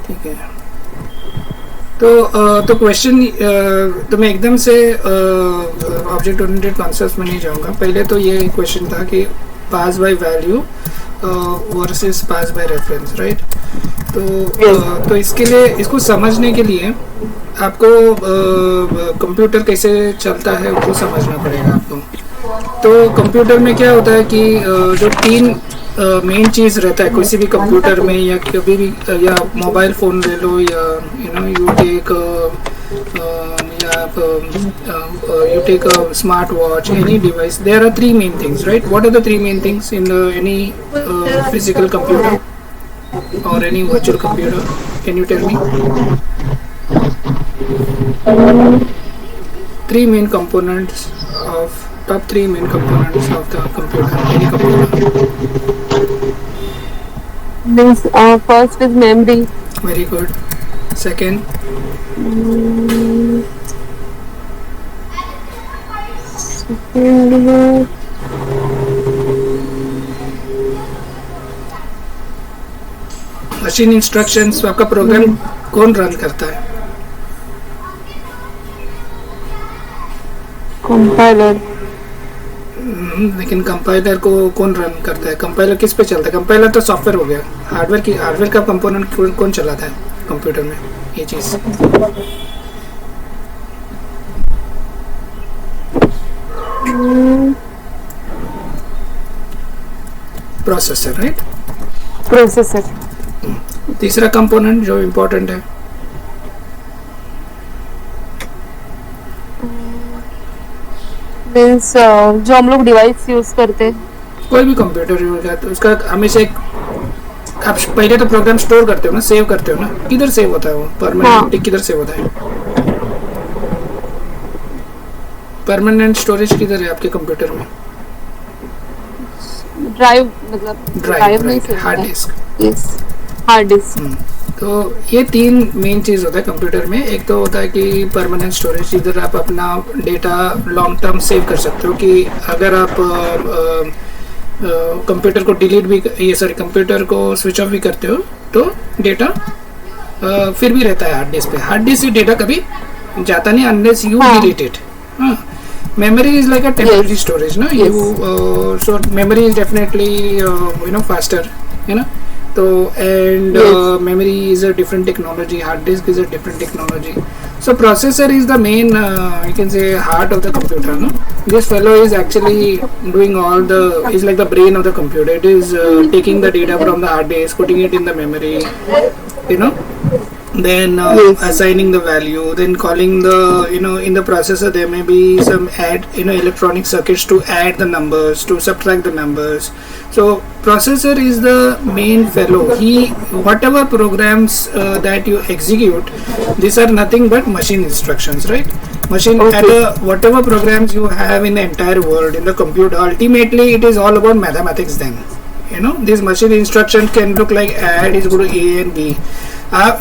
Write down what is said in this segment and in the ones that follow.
ठीक है। तो क्वेश्चन तो मैं एकदम से ऑब्जेक्ट ओरिएंटेड कॉन्सेप्ट्स में नहीं जाऊंगा। पहले तो ये क्वेश्चन था कि pass by value versus pass by reference, right? तो इसके लिए, इसको समझने के लिए आपको कंप्यूटर कैसे चलता है वो समझना पड़ेगा आपको। तो कंप्यूटर में क्या होता है कि जो तीन मेन चीज़ रहता है किसी भी कंप्यूटर में, या कभी भी, या मोबाइल फ़ोन ले लो, या you take you take a smart watch, any device, there are three main things, right? What are the three main things in any physical computer or any virtual computer? Can you tell me? Three main components of top three main components of the computer, any computer. Means first is memory. Very good. Second? Machine instructions. आपका programme कौन run करता है? Compiler. लेकिन compiler को कौन run करता है? Compiler किस पे चलता है? कंपाइलर तो सॉफ्टवेयर हो गया। हार्डवेयर का कंपोनेंट कौन चलाता है कंप्यूटर में? ये चीज़ प्रोसेसर, राइट? प्रोसेसर। तीसरा कंपोनेंट जो इम्पोर्टेंट है, मीन्स जो हम लोग डिवाइस यूज करते हैं, कोई भी कंप्यूटर यूज है तो उसका हमेशा एक, आप पहले तो प्रोग्राम स्टोर करते हो ना, सेव करते हो ना, किधर सेव होता है वो परमानेंट? किधर सेव होता है परमानेंट? स्टोरेज किधर है आपके कंप्यूटर में? ड्राइव, मतलब ड्राइव नहीं, hard disk. Yes, hard disk. तो ये तीन मेन चीज़ होता है कंप्यूटर में। एक तो होता है कि परमानेंट स्टोरेज, इधर आप अपना डेटा लॉन्ग टर्म सेव कर सकते हो, कि अगर आप कंप्यूटर को डिलीट भी, कंप्यूटर को स्विच ऑफ भी करते हो तो डेटा फिर भी रहता है हार्ड डिस्क पे। हार्ड डिस्क से डेटा कभी जाता नहीं unless you delete it. Memory is like a temporary storage, no? Yes. So memory is definitely faster, So and memory is a different technology. Hard disk is a different technology. So processor is the main, you can say, heart of the computer, no? This fellow is actually doing is like the brain of the computer. It is taking the data from the hard disk, putting it in the memory, then assigning the value, then calling the, in the processor there may be some electronic circuits to add the numbers, to subtract the numbers. So processor is the main fellow. Whatever programs that you execute, these are nothing but machine instructions, right? Whatever programs you have in the entire world, in the computer, ultimately it is all about mathematics. Then these machine instructions can look like add is equal to a and b.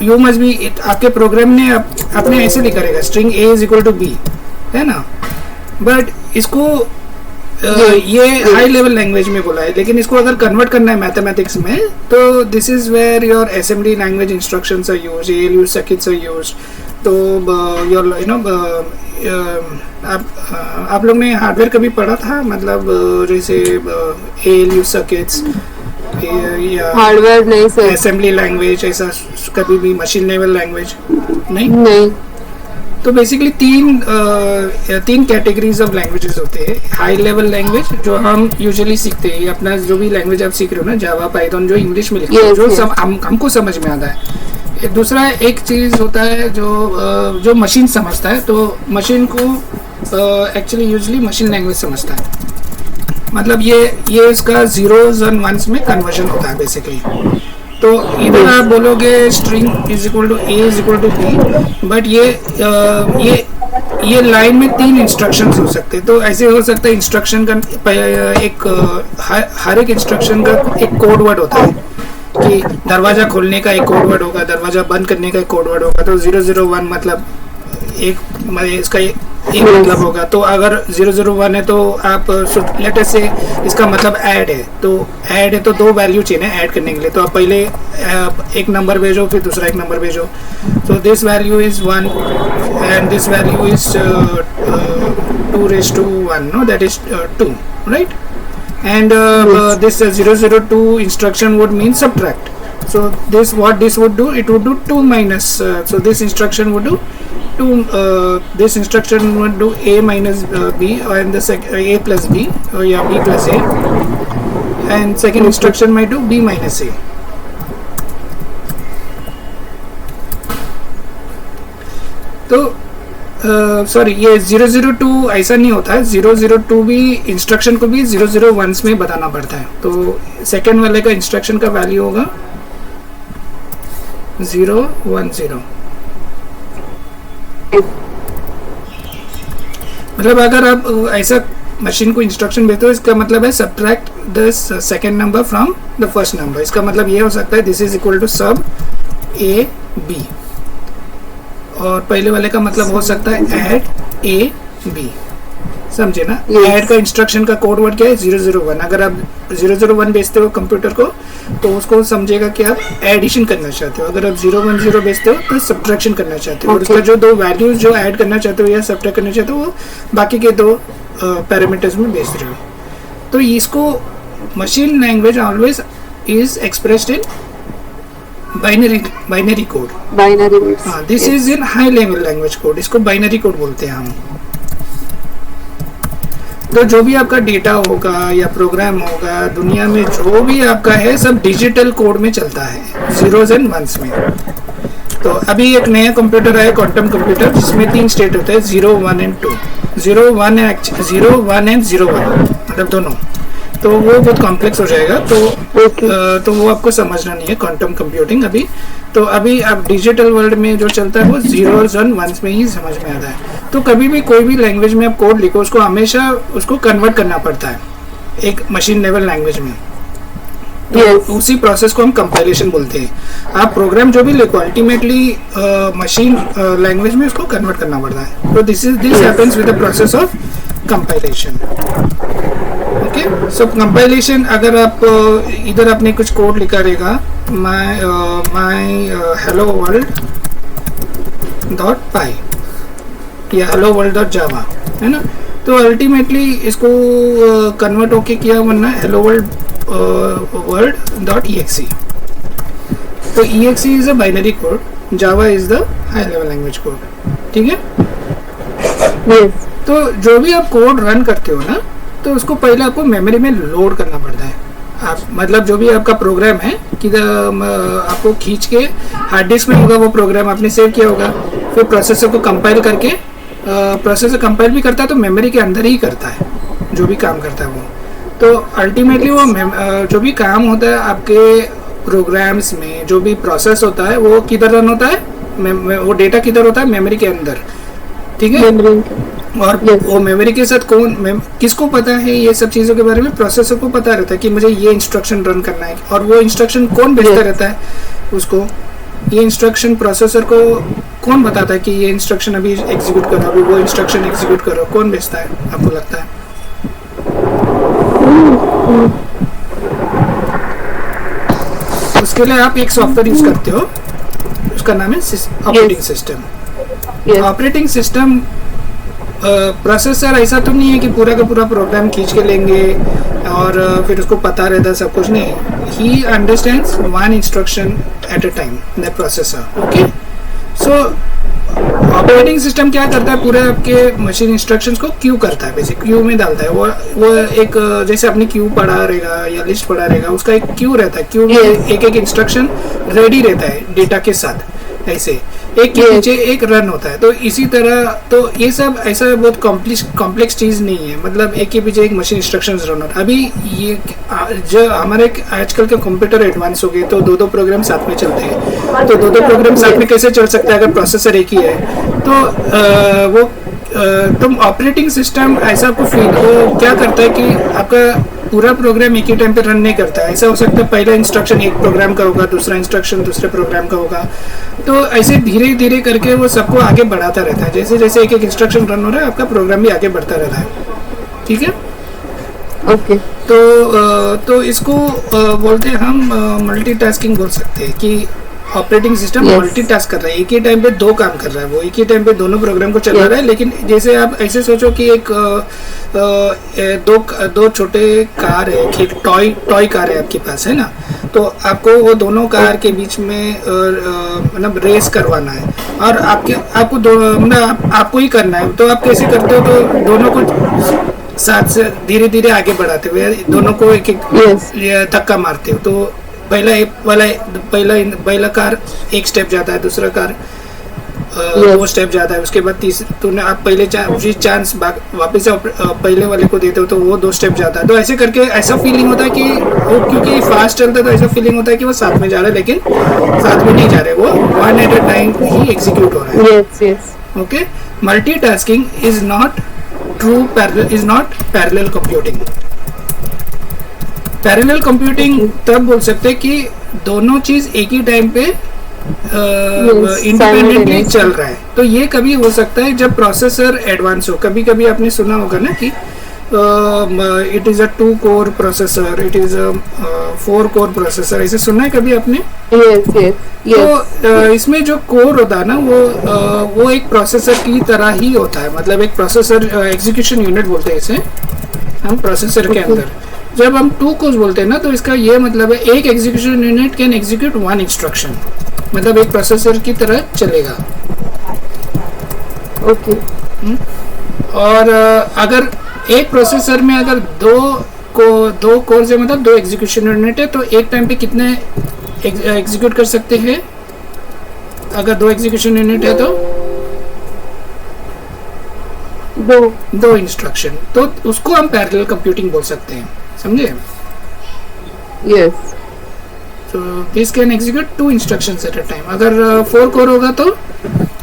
You must be, आपके programme ने अपने ऐसे लिखा रहेगा string a is equal to b, है ना? But इसको ये हाई लेवल लैंग्वेज में बोला है, लेकिन इसको अगर कन्वर्ट करना है मैथमेटिक्स में तो this is where your assembly language instructions are used, ALU circuits are used. तो योर आप लोग ने हार्डवेयर कभी पढ़ा था, मतलब जैसे ALU सर्किट्स या हार्डवेयर नहीं सर, असेंबली लैंग्वेज, ऐसा कभी भी मशीन लेवल लैंग्वेज नहीं? तो बेसिकली तीन कैटेगरीज ऑफ लैंग्वेजेस होते हैं। हाई लेवल लैंग्वेज जो हम यूजुअली सीखते हैं, अपना जो भी लैंग्वेज आप सीख रहे हो ना, जावा, पाइथन, जो इंग्लिश में लिखते हैं, जो हमको समझ में आता है। दूसरा एक चीज़ होता है जो मशीन समझता है, तो मशीन को एक्चुअली यूजुअली मशीन लैंग्वेज समझता है, मतलब ये इसका जीरोज और वंस में कन्वर्जन होता है बेसिकली। तो इधर आप बोलोगे string is equal to A is equal to B, but ये लाइन में तीन इंस्ट्रक्शंस हो सकते हैं। तो ऐसे हो सकता है इंस्ट्रक्शन का एक हर एक इंस्ट्रक्शन का एक कोड वर्ड होता है, कि दरवाज़ा खोलने का एक कोड वर्ड होगा, दरवाज़ा बंद करने का एक कोड वर्ड होगा। तो 001 मतलब इसका एक मतलब होगा। तो अगर 001 है तो आप लेटर से इसका मतलब ऐड है, तो ऐड है तो दो वैल्यू चाहिए ऐड करने के लिए, तो आप पहले एक नंबर भेजो फिर दूसरा एक नंबर भेजो। So this value is 1 and this value is 2 raised to 1, no, that is 2, right? And this 002 instruction would mean subtract. So this, what this would do, it would do 2 minus, so this instruction would do 2, this instruction would do a minus b, and the a plus b, or yeah, b plus a, and second instruction might do b minus a. तो sorry ये 002 ऐसा नहीं होता है, 002 भी instruction को भी 001 में बताना पड़ता है। तो सेकेंड वाले का इंस्ट्रक्शन का वैल्यू होगा 010। मतलब अगर आप ऐसा मशीन को इंस्ट्रक्शन भेजते हो, इसका मतलब है subtract the second number from the first number. इसका मतलब ये हो सकता है दिस इज इक्वल टू सब ए बी, और पहले वाले का मतलब हो सकता है ऐड ए बी, समझे ना? ऐड का इंस्ट्रक्शन का कोड वर्ड क्या है? 001। अगर आप 001 भेजते हो कंप्यूटर को तो उसको समझेगा कि आप एडिशन करना चाहते हो। अगर आप 010 भेजते हो तो सब्ट्रैक्शन करना चाहते हो, और उसका जो दो वैल्यूज जो ऐड करना चाहते हो या सब्ट्रैक्ट करना चाहते हो वो बाकी के दो पैरामीटर्स में भेज रहे हो। तो इसको machine language always is expressed in binary code. हाँ, this is in high level language code, इसको बाइनरी कोड बोलते हैं हम। तो जो भी आपका डेटा होगा या प्रोग्राम होगा दुनिया में, जो भी आपका है सब डिजिटल कोड में चलता है, जीरोस एंड वंस में। तो अभी एक नया कंप्यूटर है, क्वांटम कंप्यूटर, जिसमें 3 स्टेट होते हैं, 0 1 एंड 2, 0 1 एंड 0 1, मतलब दोनों। तो वो बहुत कॉम्प्लेक्स हो जाएगा, तो वो आपको समझना नहीं है क्वांटम कंप्यूटिंग अभी। तो अभी आप डिजिटल वर्ल्ड में जो चलता है वो जीरोस और वंस में ही समझ में आता है। तो कभी भी कोई भी लैंग्वेज में आप कोड लिखो, उसको हमेशा उसको कन्वर्ट करना पड़ता है एक मशीन लेवल लैंग्वेज में। तो उसी प्रोसेस को हम कंपाइलेशन बोलते हैं। आप प्रोग्राम जो भी लिखो अल्टीमेटली मशीन लैंग्वेज में उसको कन्वर्ट करना पड़ता है। तो this happens with the process of compilation. Okay, so compilation, अगर आप इधर आपने कुछ कोड लिखा रहेगा, माई हेलो वर्ल्ड डॉट पाई या हेलो वर्ल्ड डॉट जावा, है ना? तो अल्टीमेटली इसको कन्वर्ट होके किया वरना हेलो वर्ल्ड डॉट exe। तो exe is a binary code, Java is the high level language code, ठीक है? तो जो भी आप कोड रन करते हो ना, तो उसको पहले आपको मेमोरी में लोड करना पड़ता है। आप मतलब जो भी आपका प्रोग्राम है कि आपको खींच के हार्ड डिस्क में होगा, वो प्रोग्राम आपने सेव किया होगा, फिर प्रोसेसर को कंपाइल करके, प्रोसेसर कंपाइल भी करता है तो मेमोरी के अंदर ही करता है जो भी काम करता है वो। तो अल्टीमेटली वो जो भी काम होता है आपके प्रोग्राम्स में, जो भी प्रोसेस होता है वो किधर रन होता है, वो डेटा किधर होता है, मेमोरी के अंदर, ठीक है? और वो मेमोरी के साथ किसको पता है ये सब चीज़ों के बारे में? प्रोसेसर को पता रहता है कि मुझे ये इंस्ट्रक्शन रन करना है, और वो इंस्ट्रक्शन कौन भेजता रहता है उसको? ये इंस्ट्रक्शन प्रोसेसर को कौन बताता है कि ये इंस्ट्रक्शन अभी एग्जीक्यूट करो, अभी वो इंस्ट्रक्शन एग्जीक्यूट करो? कौन भेजता है आपको लगता है? उसके लिए आप एक सॉफ्टवेयर यूज करते हो, उसका नाम है operating system. Operating system processor ऐसा तो नहीं है कि पूरा का पूरा प्रोग्राम खींच के लेंगे और फिर उसको पता रहता है सब कुछ, नहीं। He understands one instruction eight a time, the processor. Okay, so operating system क्या करता है, पूरे आपके मशीन इंस्ट्रक्शंस को क्यू करता है, बेसिक क्यू में डालता है। वो एक जैसे अपनी क्यू पढ़ा रहेगा या लिस्ट पढ़ा रहेगा, उसका एक क्यू रहता है, क्यू में एक एक इंस्ट्रक्शन रेडी रहता है डेटा के साथ, ऐसे एक के पीछे एक रन होता है। तो इसी तरह, तो ये सब ऐसा बहुत कॉम्प्लेक्स चीज़ नहीं है, मतलब एक के पीछे एक मशीन इंस्ट्रक्शंस रन होता है। अभी ये जो हमारे आजकल के कंप्यूटर एडवांस हो गए, तो दो प्रोग्राम साथ में चलते हैं। तो दो प्रोग्राम साथ में कैसे चल सकता है अगर प्रोसेसर एक ही है? तो तुम ऑपरेटिंग सिस्टम ऐसा आपको फील, वो क्या करता है कि आपका पूरा प्रोग्राम एक ही टाइम पे रन नहीं करता है। ऐसा हो सकता है पहला इंस्ट्रक्शन एक प्रोग्राम का होगा, दूसरा इंस्ट्रक्शन दूसरे प्रोग्राम का होगा, तो ऐसे धीरे धीरे करके वो सबको आगे बढ़ाता रहता है। जैसे जैसे एक एक इंस्ट्रक्शन रन हो रहा है आपका प्रोग्राम भी आगे बढ़ता रहता है। ठीक है, ओके। तो इसको बोलते हैं हम मल्टीटास्किंग बोल सकते हैं कि ऑपरेटिंग सिस्टम Yes. मल्टीटास्क कर रहा है, एक ही टाइम पे दो काम कर रहा है, वो एक ही टाइम पे दोनों प्रोग्राम को चला रहा है। लेकिन जैसे आप ऐसे सोचो कि एक दो छोटे कार है, एक टॉय कार है आपके पास, है ना, तो आपको वो दोनों कार के बीच में मतलब रेस करवाना है और आपको मतलब आपको ही करना है। तो आप कैसे करते हो, तो दोनों को साथ से धीरे धीरे आगे बढ़ाते हुए दोनों को एक Yes. धक्का मारते हो। तो पहला कार एक स्टेप जाता है, दूसरा कार दो स्टेप जाता है, उसके बाद तूने आप पहले चांस वापस से पहले वाले को देते हो तो वो 2 स्टेप जाता है। तो ऐसे करके ऐसा फीलिंग होता है कि वो क्योंकि फास्ट चलता है तो ऐसा फीलिंग होता है कि वो साथ में जा रहा है, लेकिन साथ में नहीं जा रहे, वो 1 eight a time he execute हो रहा है। Yes, yes. Okay, multitasking is not parallel computing. Parallel computing तब बोल सकते हैं कि दोनों चीज एक ही टाइम पे इंडिपेंडेंटली चल रहा है। तो ये कभी हो सकता है जब प्रोसेसर एडवांस हो। कभी कभी आपने सुना होगा ना कि it is a 2 core processor, it is a 4 core processor, ऐसे सुना है कभी आपने? Yes, yes, yes. तो इसमें जो कोर होता है ना वो एक प्रोसेसर की तरह ही होता है। मतलब एक प्रोसेसर एग्जीक्यूशन यूनिट बोलते हैं इसे हम प्रोसेसर के अंदर। जब हम 2 कोर्स बोलते हैं ना तो इसका ये मतलब है एक execution unit can execute 1 instruction, मतलब एक प्रोसेसर की तरह चलेगा। ओके। और अगर एक प्रोसेसर में अगर दो कोर्स है, मतलब 2 एग्जीक्यूशन यूनिट है, तो एक टाइम पे कितने एग्जीक्यूट कर सकते हैं? अगर 2 एग्जीक्यूशन यूनिट है तो दो इंस्ट्रक्शन, तो उसको हम पैरेलल कंप्यूटिंग बोल सकते हैं, समझे? Yes. तो this can execute 2 instructions eight a time. अगर 4 कोर होगा तो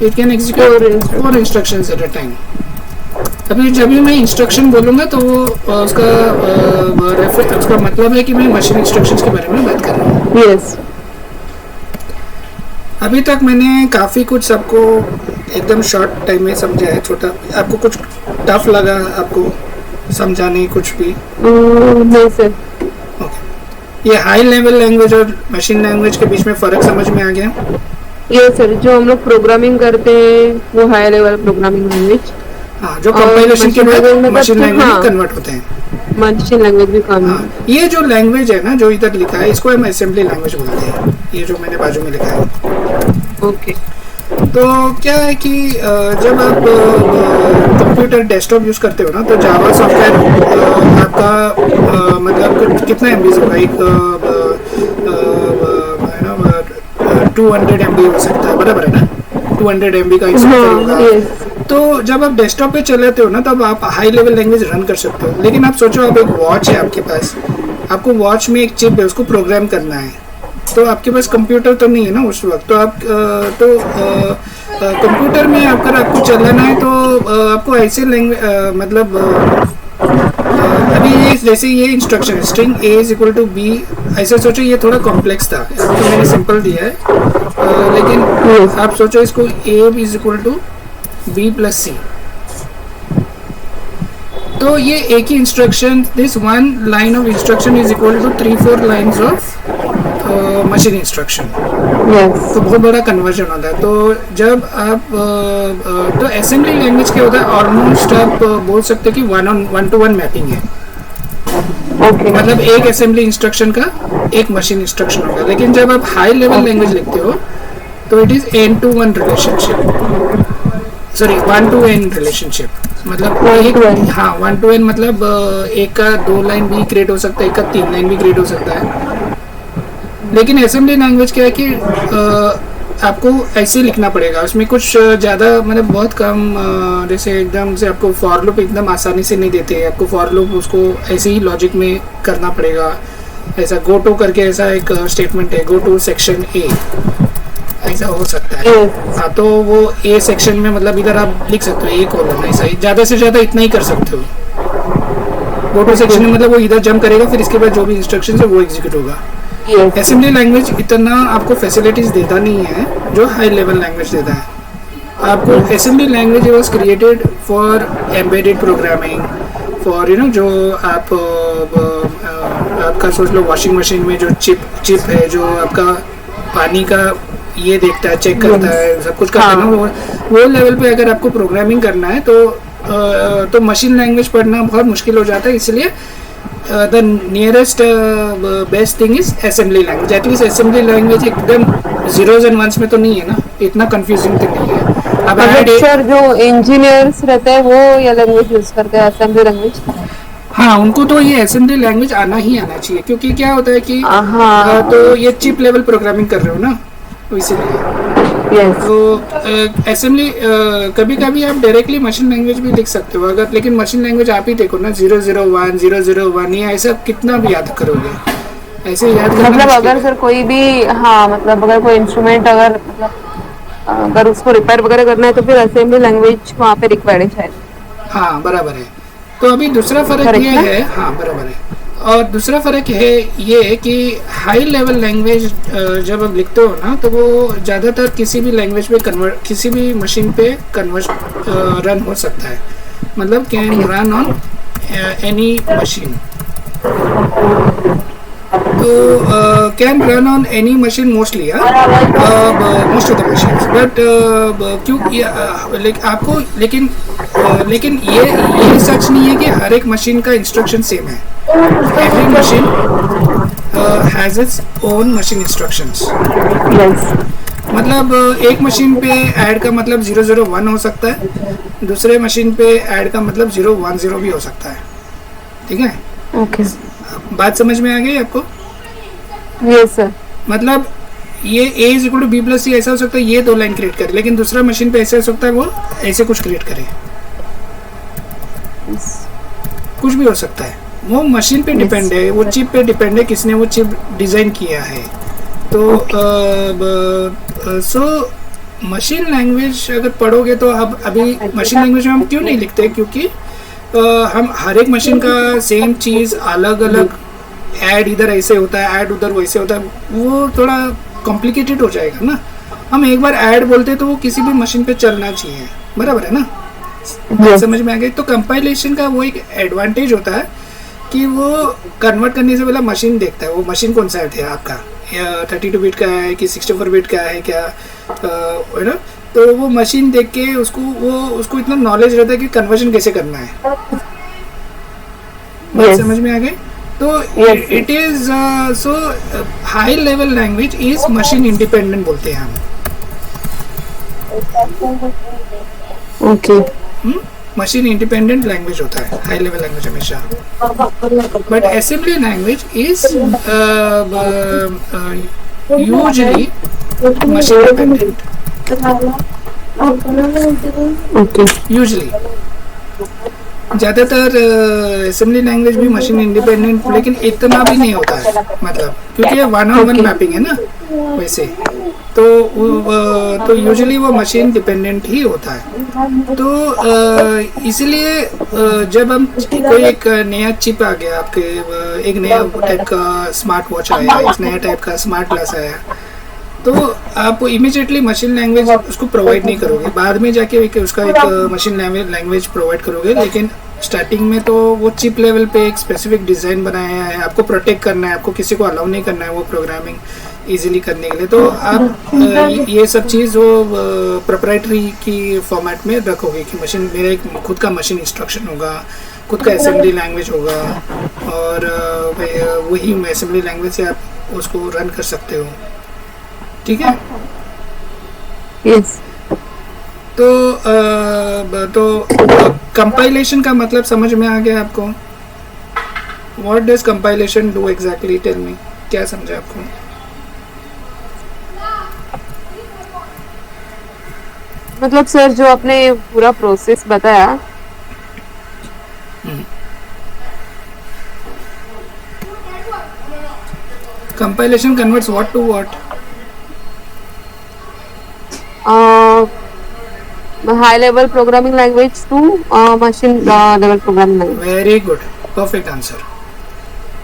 it can execute 4 instructions eight a time. अभी जब भी मैं इंस्ट्रक्शन बोलूंगा तो वो उसका मतलब है कि मैं मशीन इंस्ट्रक्शंस के बारे में बात कर रहा हूँ। Yes. अभी तक मैंने काफ़ी कुछ सबको एकदम शॉर्ट टाइम में समझाया है। छोटा आपको कुछ टफ लगा आपको समझाने कुछ भी? नहीं सर। ये हाई लेवल लैंग्वेज और मशीन लैंग्वेज के बीच में फ़र्क समझ में आ गया? ये सर जो हम लोग प्रोग्रामिंग करते हैं वो हाई लेवल प्रोग्रामिंग लैंग्वेज। हाँ, जो कंपाइलेशन के बाद मशीन लैंग्वेज में हाँ, कन्वर्ट होते हैं। मशीन लैंग्वेज भी काम हाँ, ये जो लैंग्वेज है ना जो इधर लिखा है इसको हम असेंबली लैंग्वेज बोलते हैं। ये जो मैंने बाजू में लिखा है। ओके। तो क्या है कि जब आप कंप्यूटर डेस्कटॉप यूज़ करते हो ना तो जावा सॉफ्टवेयर आपका मतलब कितना एमबी होगा? एक 200 MB हो सकता है, बराबर है ना? 200 MB का एक सॉफ्टवेयर होगा। तो जब आप डेस्कटॉप पे चलाते हो ना तब आप हाई लेवल लैंग्वेज रन कर सकते हो। लेकिन आप सोचो आप एक वॉच है आपके पास, आपको वॉच में एक चिप है उसको प्रोग्राम करना है, तो आपके पास कंप्यूटर तो नहीं है ना उस वक्त। तो आप कंप्यूटर में अगर आपको चलाना है तो आपको ऐसे लैंग्वेज मतलब अभी ये जैसे ये इंस्ट्रक्शन है string a is equal to b, ऐसे सोचो ये थोड़ा कॉम्प्लेक्स था, तो मैंने सिंपल दिया है। लेकिन आप सोचो इसको a is equal to b plus c, तो ये एक ही instruction, this 1 line of instruction is equal to 3-4 lines of machine instruction. तो बहुत बड़ा कन्वर्जन होता है। तो जब आप तो असेंबली लैंग्वेज क्या होता है, ऑलमोस्ट आप बोल सकते हैं कि 1-to-1 मैपिंग है। मतलब एक असेंबली इंस्ट्रक्शन का एक मशीन इंस्ट्रक्शन होगा। लेकिन जब आप हाई लेवल लैंग्वेज लिखते हो तो it is N-to-1 relationship, sorry 1-to-N relationship. मतलब एक, हाँ 1-to-N मतलब एक का 2 लाइन भी क्रिएट हो सकता है, एक का 3 लाइन भी क्रिएट हो सकता है। लेकिन असेंबली लैंग्वेज क्या है कि आपको ऐसे लिखना पड़ेगा, उसमें कुछ ज़्यादा मतलब बहुत कम, जैसे एकदम से आपको फॉर लूप एकदम आसानी से नहीं देते, आपको फॉर लूप उसको ऐसे ही लॉजिक में करना पड़ेगा। ऐसा गो टू करके ऐसा एक स्टेटमेंट है, गो टू सेक्शन ए, ऐसा हो सकता है। हाँ, तो वो ए सेक्शन में मतलब इधर आप लिख सकते हो ए कोलन, ऐसा ही ज़्यादा से ज़्यादा इतना ही कर सकते हो। गो टू सेक्शन में मतलब वो इधर जंप करेगा, फिर इसके बाद जो भी इंस्ट्रक्शन है वो एग्जीक्यूट होगा। Yes. असेंबली लैंग्वेज इतना आपको फैसिलिटीज देता नहीं है जो हाई लेवल लैंग्वेज देता है आपको। Assembly language was created for embedded programming, for जो आप आपका सोच लो वॉशिंग मशीन में जो चिप है जो आपका पानी का ये देखता है, चेक करता है, सब कुछ करता है ना, वो लेवल पे अगर आपको प्रोग्रामिंग करना है तो मशीन लैंग्वेज पढ़ना बहुत मुश्किल हो जाता है। इसलिए the nearest best thing is assembly language. At least assembly language एकदम जीरोज एंड वंस में तो नहीं है ना, इतना कंफ्यूजिंग तो नहीं है। अब सर जो इंजीनियर्स रहते हैं वो ये लैंग्वेज यूज करते हैं, असेंबली लैंग्वेज। हाँ, उनको तो ये असेंबली लैंग्वेज आना ही आना चाहिए, क्योंकि क्या होता है कि तो ये चिप लेवल प्रोग्रामिंग कर रहे हो ना, तो इसीलिए तो असेंबली कभी कभी आप डायरेक्टली मशीन लैंग्वेज भी लिख सकते हो अगर, लेकिन मशीन लैंग्वेज आप ही देखो ना 001 001 ये ऐसा कितना भी याद करोगे, ऐसे याद करना मतलब अगर सर कोई भी मतलब अगर कोई इंस्ट्रूमेंट अगर उसको रिपेयर वगैरह करना है तो फिर असेंबली लैंग्वेज वहाँ पे रिक्वायर्ड है शायद। हाँ बराबर है। तो अभी दूसरा फर्क ये है, हाँ बराबर है। और दूसरा फर्क है ये कि हाई लेवल लैंग्वेज जब आप लिखते हो ना तो वो ज़्यादातर किसी भी लैंग्वेज पे कन्वर्ट, किसी भी मशीन पे कन्वर्ट रन हो सकता है, मतलब can run on any machine. तो can run on any machine mostly, most of the machines, but क्यों आपको लेकिन ये सच नहीं है कि हर एक मशीन का इंस्ट्रक्शन सेम है। Every machine has its own machine instructions. मतलब एक मशीन पे ऐड का मतलब 001 हो सकता है, दूसरे मशीन पे ऐड का मतलब 010 भी हो सकता है। ठीक है, ओके, बात समझ में आ गई आपको? Yes sir. मतलब ये a is equal to B plus C ऐसा हो सकता है, ये दो लाइन क्रिएट करे, लेकिन दूसरा मशीन पे ऐसा हो सकता है वो ऐसे कुछ क्रिएट करे, कुछ भी हो सकता है। वो मशीन पे डिपेंड है, वो चिप पे डिपेंड है, किसने वो चिप डिज़ाइन किया है। तो सो मशीन लैंग्वेज अगर पढ़ोगे तो अब अभी मशीन लैंग्वेज में हम क्यों नहीं लिखते, क्योंकि हम हर एक मशीन का सेम चीज़ अलग अलग ऐड इधर ऐसे होता है, ऐड उधर वैसे होता है, वो थोड़ा कॉम्प्लिकेटेड हो जाएगा ना। हम एक बार ऐड बोलते तो वो किसी भी मशीन पे चलना चाहिए, बराबर है ना? समझ में आ गई? तो कंपाइलेशन का वो एक एडवांटेज होता है कि वो कन्वर्ट करने से पहले मशीन देखता है वो मशीन कौन सा है आपका, 32 बिट का है कि 64 बिट का है क्या, है ना? तो वो मशीन देख के उसको इतना नॉलेज रहता है कि कन्वर्जन कैसे करना है। बात समझ में आ गई? तो it is so high level language is machine independent बोलते हैं हम। ओके, मशीन इंडिपेंडेंट लैंग्वेज होता है हाई लेवल लैंग्वेज हमेशा। But assembly language is usually machine dependent, usually ज़्यादातर असेंबली लैंग्वेज भी मशीन इंडिपेंडेंट, लेकिन इतना भी नहीं होता है, मतलब क्योंकि ये 1-on-1 मैपिंग है ना वैसे, तो यूजुअली वो मशीन डिपेंडेंट ही होता है। तो इसलिए जब हम कोई एक नया चिप आ गया आपके, एक नया टाइप का स्मार्ट वॉच आया, एक नया टाइप का स्मार्ट ग्लास आया, तो आप इमीडिएटली मशीन लैंग्वेज उसको प्रोवाइड नहीं करोगे, बाद में जाके उसका एक मशीन लैंग्वेज प्रोवाइड करोगे। लेकिन स्टार्टिंग में तो वो चिप लेवल पे एक स्पेसिफिक डिज़ाइन बनाया है, आपको प्रोटेक्ट करना है, आपको किसी को अलाउ नहीं करना है वो प्रोग्रामिंग इजीली करने के लिए। तो आप ये सब चीज़ वो प्रोप्राइटरी की फॉर्मेट में रखोगे कि मशीन मेरा एक खुद का मशीन इंस्ट्रक्शन होगा, खुद का असेंबली लैंग्वेज होगा, और वही असेंबली लैंग्वेज से आप उसको रन कर सकते हो। ठीक है? यस। तो कंपाइलेशन का मतलब समझ में आ गया आपको? What does compilation do exactly? Tell me, क्या समझा आपको? मतलब सर जो आपने पूरा प्रोसेस बताया, compilation converts what to what? high level programming language to machine level programming language. Very good, perfect answer.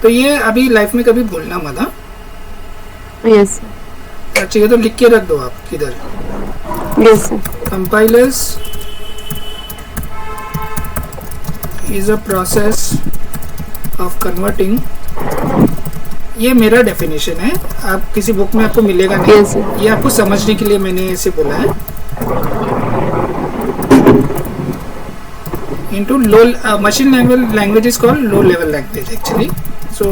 तो ये अभी लाइफ में कभी भूलना मत। हाँ, यस अच्छा ये तो लिख के रख दो आप किधर। Yes sir. Compilers is a process of converting, ये मेरा डेफिनेशन है, आप किसी बुक में आपको मिलेगा नहीं। Yes, sir. ये आपको समझने के लिए मैंने ऐसे बोला है। into low machine language is called low level language actually, so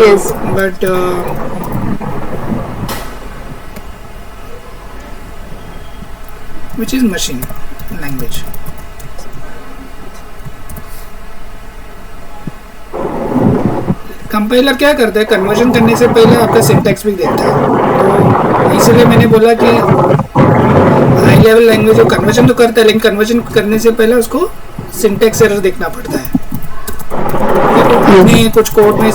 Yes. but which is machine language. Compiler क्या करता है, कन्वर्जन करने से पहले आपका सिंटैक्स भी देखता है। तो इसलिए मैंने बोला कि हाई लेवल लैंग्वेज वो कन्वर्जन तो करता है, लेकिन कन्वर्जन करने से पहले उसको सिंटैक्स एरर देखना पड़ता है। आपने कुछ कोड में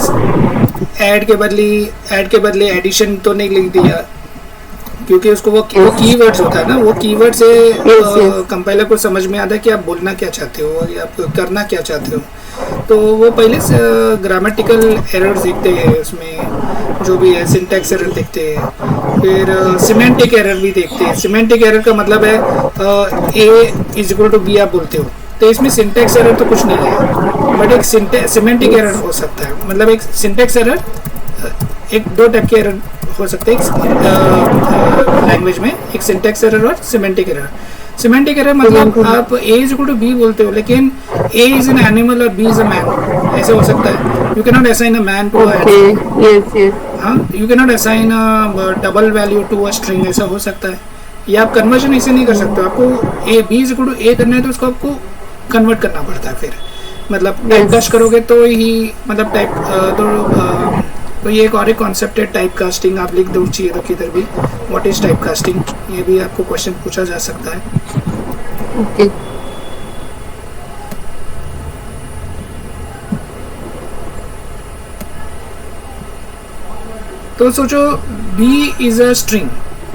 ऐड के बदले एडिशन तो नहीं लिख दिया, क्योंकि उसको वो कीवर्ड्स होता है ना, वो कीवर्ड से कंपाइलर को समझ में आता है कि आप बोलना क्या चाहते हो या आप करना क्या चाहते हो। तो वो पहले से ग्रामेटिकल एरर्स देखते हैं, उसमें जो भी है सिंटैक्स एरर देखते हैं, फिर सिमेंटिक एरर भी देखते हैं। सिमेंटिक एरर का मतलब है ए इज इक्वल टू बी आप बोलते हो, तो इसमें सिंटैक्स एरर तो कुछ नहीं है, बट एक सिमेंटिक एरर हो सकता है। मतलब एक सिंटैक्स एरर, एक दो टाइप के एरर हो सकते हैं लैंग्वेज में, एक सिंटैक्स एरर और सिमेंटिक एरर। सिमेंटिक एरर मतलब आप A is equal to B बोलते हो, लेकिन ए इज एन एनिमल और बी इज अ मैन, ऐसे हो सकता है। You can not assign a man to हाँ, you can not assign a double value to a string, ऐसा हो सकता है। या आप कन्वर्जन ऐसे नहीं कर सकते, आपको A B is equal to A करना है तो उसको आपको कन्वर्ट करना पड़ता है। फिर मतलब टाइप कास्ट करोगे तो ही मतलब तो ये एक और एक कॉन्सेप्ट है टाइप कास्टिंग, आप लिख दो चाहिए तो किधर भी, व्हाट इज टाइप कास्टिंग, ये भी आपको क्वेश्चन पूछा जा सकता है। ओके तो सोचो B is a string,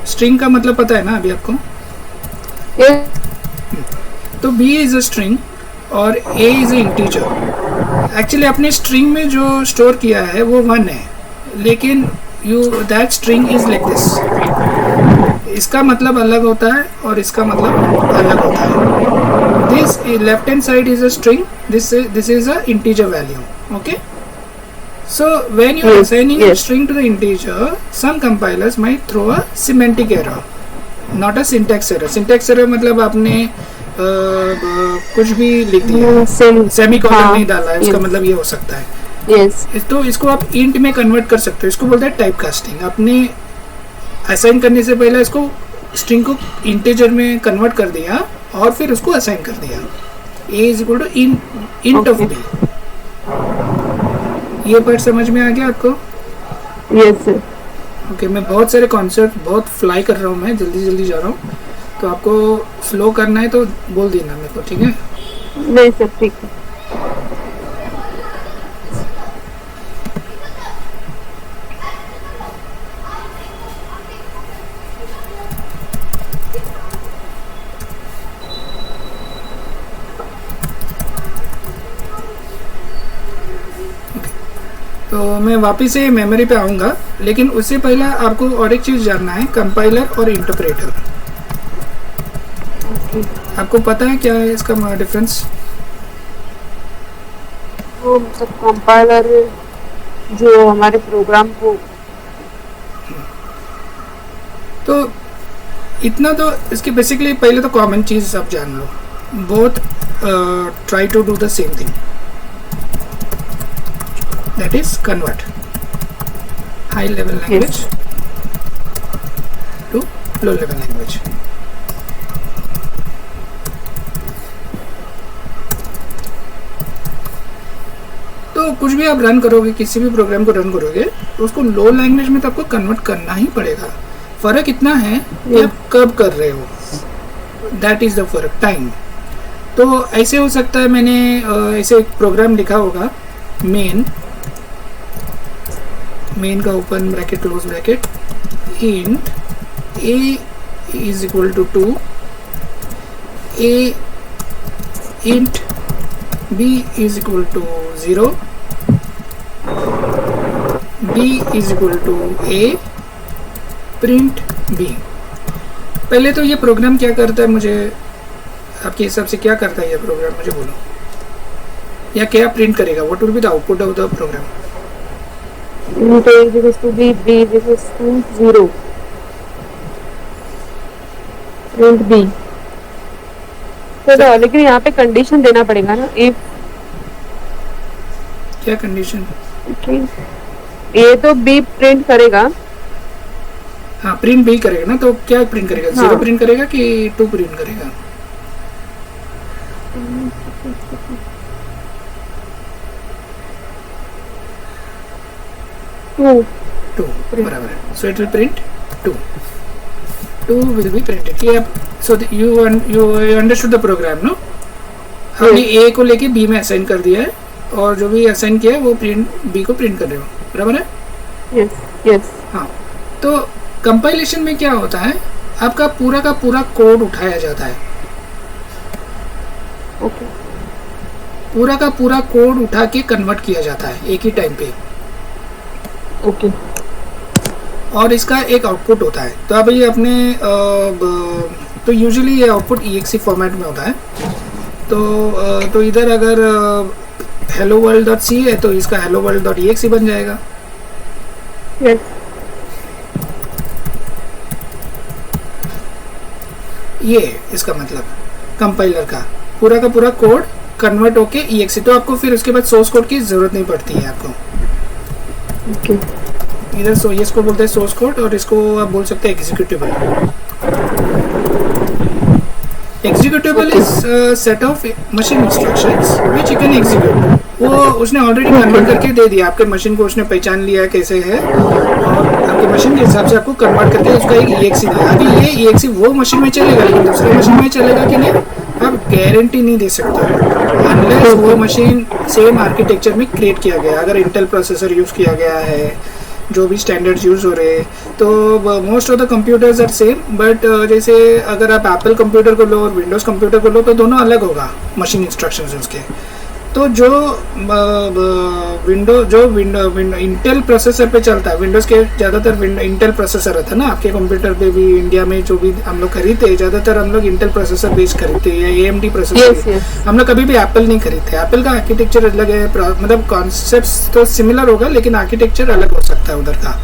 string का मतलब पता है ना अभी आपको। तो बी इज अ स्ट्रिंग और ए इज अ इंटीजर। एक्चुअली अपने स्ट्रिंग में जो स्टोर किया है वो 1 है, लेकिन that string is like this, इसका मतलब अलग होता है और इसका मतलब अलग होता है। This left hand side is a string, this is a integer value. Okay, so when you are assigning a string to the integer, some compilers might throw a semantic error, not a syntax error. Syntax error मतलब आपने कुछ भी लिख दिया, semicolon नहीं डाला है, इसका मतलब ये हो सकता है। तो इसको आप इंट में कन्वर्ट कर सकते हो, इसको बोलते हैं टाइप कास्टिंग। आपने असाइन करने से पहले इसको स्ट्रिंग को इंटीजर में कन्वर्ट कर दिया और फिर उसको असाइन कर दिया, a is equal to int of b। ये पार्ट समझ में आ गया आपको? Yes sir. ओके, मैं बहुत सारे कॉन्सेप्ट बहुत फ्लाई कर रहा हूँ, मैं जल्दी जा रहा हूँ, तो आपको स्लो करना है तो बोल देना मेरे को, ठीक है? नहीं सर, ठीक है। तो मैं वापस से मेमोरी पे आऊँगा, लेकिन उससे पहले आपको और एक चीज़ जानना है, कंपाइलर और इंटरप्रेटर। आपको पता है क्या है इसका डिफरेंस? वो मतलब कंपाइलर जो हमारे प्रोग्राम को, तो इतना तो इसकी बेसिकली पहले तो कॉमन चीज़ आप जान लो, both try to do the same thing, that is convert high level language to low level language. तो कुछ भी आप रन करोगे, किसी भी प्रोग्राम को रन करोगे तो उसको लो लैंग्वेज में तो आपको कन्वर्ट करना ही पड़ेगा। फर्क इतना है कि आप कब कर रहे हो, दैट इज द फर्क, टाइम। तो ऐसे हो सकता है मैंने ऐसे एक प्रोग्राम लिखा होगा, मेन का open bracket close bracket, int a is equal to 2, a int b is equal to 0, b is equal to a, print b। पहले तो ये प्रोग्राम क्या करता है, मुझे आपके हिसाब से क्या करता है ये प्रोग्राम, मुझे बोलो, या क्या प्रिंट करेगा? What will be the output of the program? A is equals to B, B is equals to 0, print B। तो लेकिन यहाँ पे कंडीशन देना पड़ेगा ना, if क्या कंडीशन? A तो B प्रिंट करेगा, हाँ प्रिंट भी करेगा ना, तो क्या प्रिंट करेगा? 0 हाँ। प्रिंट करेगा कि 2 प्रिंट करेगा? 2 बराबर है, so it will print 2 will be printed. ये आप so you understood the program no? हमने ए को लेके बी में असाइन कर दिया है, और जो भी असाइन किया है वो प्रिंट बी को प्रिंट कर रहे हो, बराबर है? Yes yes. हाँ, तो कंपाइलेशन में क्या होता है, आपका पूरा का पूरा कोड उठाया जाता है। ओके। पूरा का पूरा कोड उठा के कन्वर्ट किया जाता है एक ही टाइम पे, ओके। और इसका एक आउटपुट होता है। तो अभी अपने तो यूजुअली ये आउटपुट exe फॉर्मेट में होता है। तो इधर अगर hello world.c है तो इसका hello world.exe बन जाएगा। यस। ये इसका मतलब कंपाइलर का पूरा कोड कन्वर्ट होके exe, तो आपको फिर उसके बाद सोर्स कोड की जरूरत नहीं पड़ती है आपको। ओके। इधर इसको बोलते हैं सोर्स कोड, और इसको आप बोल सकते हैं executable. Executable is set of machine instructions which you can execute. वो उसने ऑलरेडी कन्वर्ट करके दे दिया, आपके मशीन को उसने पहचान लिया कैसे है, और आपके मशीन के हिसाब से आपको कन्वर्ट करके उसका एक exe दिया। अभी ये exe वो मशीन में चलेगा, लेकिन दूसरे मशीन में चलेगा कि नहीं आप गारंटी नहीं दे सकते, अनलेस वो मशीन सेम आर्किटेक्चर में क्रिएट किया गया। अगर इंटेल प्रोसेसर यूज़ किया गया है, जो भी स्टैंडर्ड्स यूज़ हो रहे हैं, तो most of the computers are same. But जैसे अगर आप एप्पल कंप्यूटर को लो और विंडोज़ कंप्यूटर को लो तो दोनों अलग होगा मशीन इंस्ट्रक्शंस उसके। तो जो इंटेल प्रोसेसर पे चलता है, विंडोज़ के ज़्यादातर इंटेल प्रोसेसर रहता है ना आपके कंप्यूटर पे भी। इंडिया में जो भी हम लोग खरीदते हैं ज़्यादातर हम लोग इंटेल प्रोसेसर बेस खरीदते हैं, या AMD प्रोसेसर। हम लोग कभी भी एप्पल नहीं खरीदते। एप्पल का आर्किटेक्चर अलग है, मतलब कॉन्सेप्ट तो सिमिलर होगा लेकिन आर्किटेक्चर अलग हो सकता है उधर का।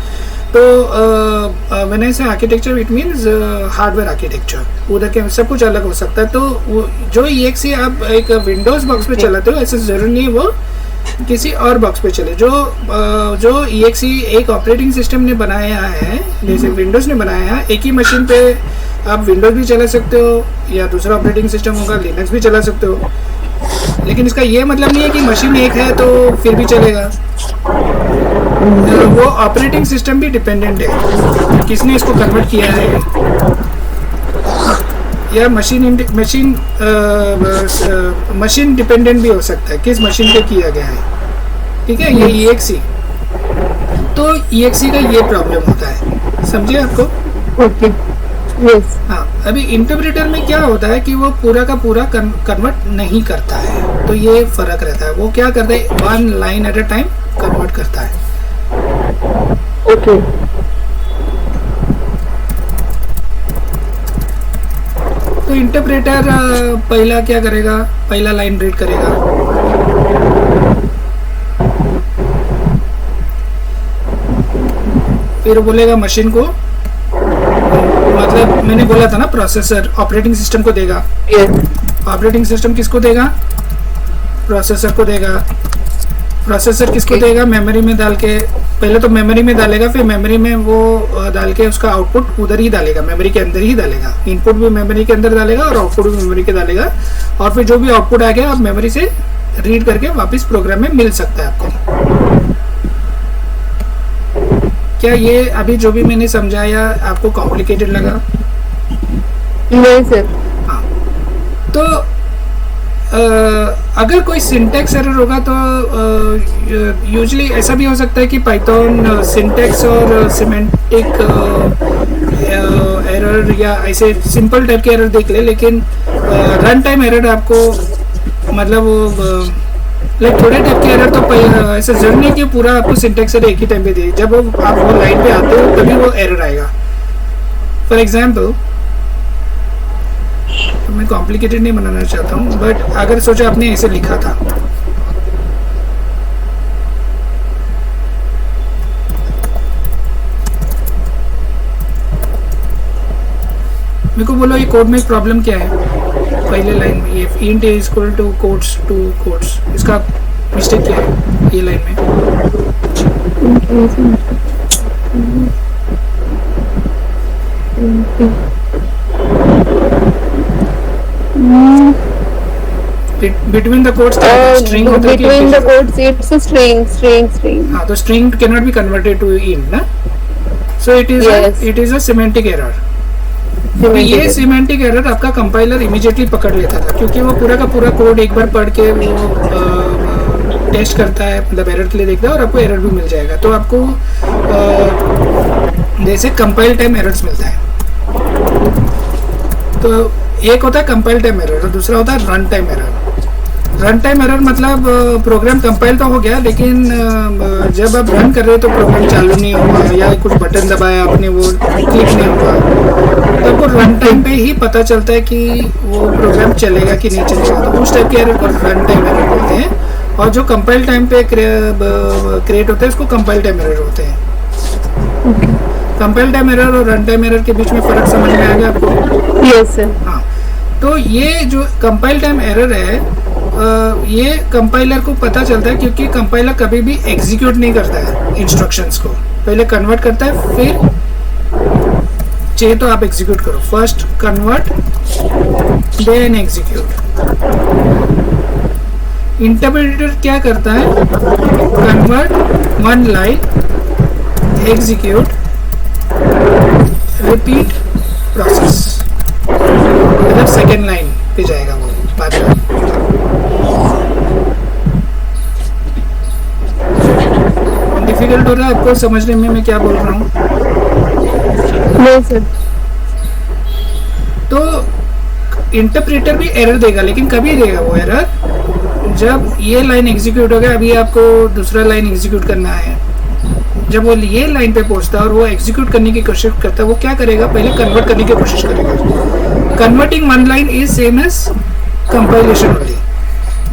तो व्हेन आई से architecture it means hardware architecture, उधर के सब कुछ अलग हो सकता है। तो जो exe आप एक विंडोज़ बॉक्स पे चलाते हो, ऐसे ज़रूरी नहीं वो किसी और बॉक्स पे चले। जो exe एक ऑपरेटिंग सिस्टम ने बनाया है, जैसे विंडोज़ ने बनाया है, एक ही मशीन पे आप विंडोज़ भी चला सकते हो, या दूसरा ऑपरेटिंग सिस्टम होगा लिनक्स भी चला सकते हो। लेकिन इसका ये मतलब नहीं है कि मशीन एक है तो फिर भी चलेगा। वो ऑपरेटिंग सिस्टम भी डिपेंडेंट है, किसने इसको कन्वर्ट किया है, या मशीन डिपेंडेंट भी हो सकता है, किस मशीन पे किया गया है। ठीक है, ये exe। तो exe का ये प्रॉब्लम होता है, समझिए आपको? ओके। यस। हाँ, अभी इंटरप्रेटर में क्या होता है कि वो पूरा का पूरा कन्वर्ट नहीं करता है, तो ये फर्क रहता है। वो क्या करता है, 1 line at a time convert करता है। ओके। तो इंटरप्रेटर पहला क्या करेगा, पहला लाइन रीड करेगा, फिर बोलेगा मशीन को, मतलब मैंने बोला था ना प्रोसेसर ऑपरेटिंग सिस्टम को देगा। ऑपरेटिंग सिस्टम किसको देगा, प्रोसेसर को देगा। प्रोसेसर किसको देगा, मेमोरी में डाल के, पहले तो मेमोरी में डालेगा, फिर मेमोरी में वो डाल के उसका आउटपुट उधर ही डालेगा, मेमोरी के अंदर ही डालेगा। इनपुट भी मेमोरी के अंदर डालेगा और आउटपुट भी मेमोरी के डालेगा, और फिर जो भी आउटपुट आ गया आप मेमोरी से रीड करके वापस प्रोग्राम में मिल सकता है आपको। क्या ये अभी जो भी मैंने समझाया आपको कॉम्प्लिकेटेड लगा? नहीं सर। हाँ, तो अगर कोई सिंटैक्स एरर होगा तो यूजुअली ऐसा भी हो सकता है कि पाइथन सिंटैक्स और सिमेंटिक एरर या ऐसे सिंपल टाइप के एरर देख ले, लेकिन रन टाइम एरर आपको मतलब वो लाइक थोड़े टाइप के एरर तो ऐसा जरूरी नहीं कि पूरा आपको सिंटेक्स एरर एक ही टाइम पे दे, जब आप वो लाइन पे आते हो तभी वो एरर आएगा. फॉर एग्जाम्पल, मैं कॉम्प्लिकेटेड नहीं बनाना चाहता हूँ, बट अगर सोचो आपने ऐसे लिखा था, मेरे को बोलो ये कोड में प्रॉब्लम क्या है. पहले लाइन में ये int is equal to quotes to quotes, इसका मिस्टेक क्या है ये लाइन में. Between the quotes string होता है. Between the quotes it's a string. हाँ, तो string cannot be converted to int ना. So it is a semantic error. तो ये सिमेंटिक एरर आपका कंपाइलर इमीडिएटली पकड़ लेता था, क्योंकि वो पूरा का पूरा कोड एक बार पढ़ के वो टेस्ट करता है, मतलब एरर के लिए देखता है और आपको एरर भी मिल जाएगा. तो आपको जैसे कंपाइल टाइम एरर्स मिलता है. तो एक होता है कंपाइल टाइम एरर और दूसरा होता है run time error. Run time error मतलब प्रोग्राम कंपाइल तो हो गया, लेकिन जब आप रन कर रहे हो तो प्रोग्राम चालू नहीं हुआ या कुछ बटन दबाया आपने वो क्लिक नहीं हुआ, तब वो रन टाइम पे ही पता चलता है कि वो प्रोग्राम चलेगा कि नहीं चलेगा. तो उस टाइप के एरर को रन टाइम एरर बोलते हैं. और जो कंपाइल टाइम पे क्रिएट होते हैं उसको कंपाइल टाइम एरर होते हैं. कंपाइल टाइम एरर और रन टाइम एरर के बीच में फर्क समझ में आ गया आपको? Yes sir. हाँ, तो ये जो कंपाइल टाइम एरर है, ये कंपाइलर को पता चलता है क्योंकि कंपाइलर कभी भी एग्जीक्यूट नहीं करता है इंस्ट्रक्शंस को. पहले कन्वर्ट करता है, फिर चाहिए तो आप एग्जीक्यूट करो. First convert then execute. Interpreter क्या करता है? Convert one line, execute, repeat process. मतलब सेकेंड लाइन पे जाएगा वो बाद में. डिफिकल्ट हो रहा है आपको समझने में मैं क्या बोल रहा हूँ? नहीं सर. तो इंटरप्रेटर भी एरर देगा, लेकिन कभी देगा वो एरर जब ये लाइन एग्जीक्यूट हो गया. अभी आपको दूसरा लाइन एग्जीक्यूट करना है. जब वो ये लाइन पे पहुंचता है और वो एग्जीक्यूट करने की कोशिश करता है, वो क्या करेगा? पहले कन्वर्ट करने की कोशिश करेगा. Converting one line is same as compilation only.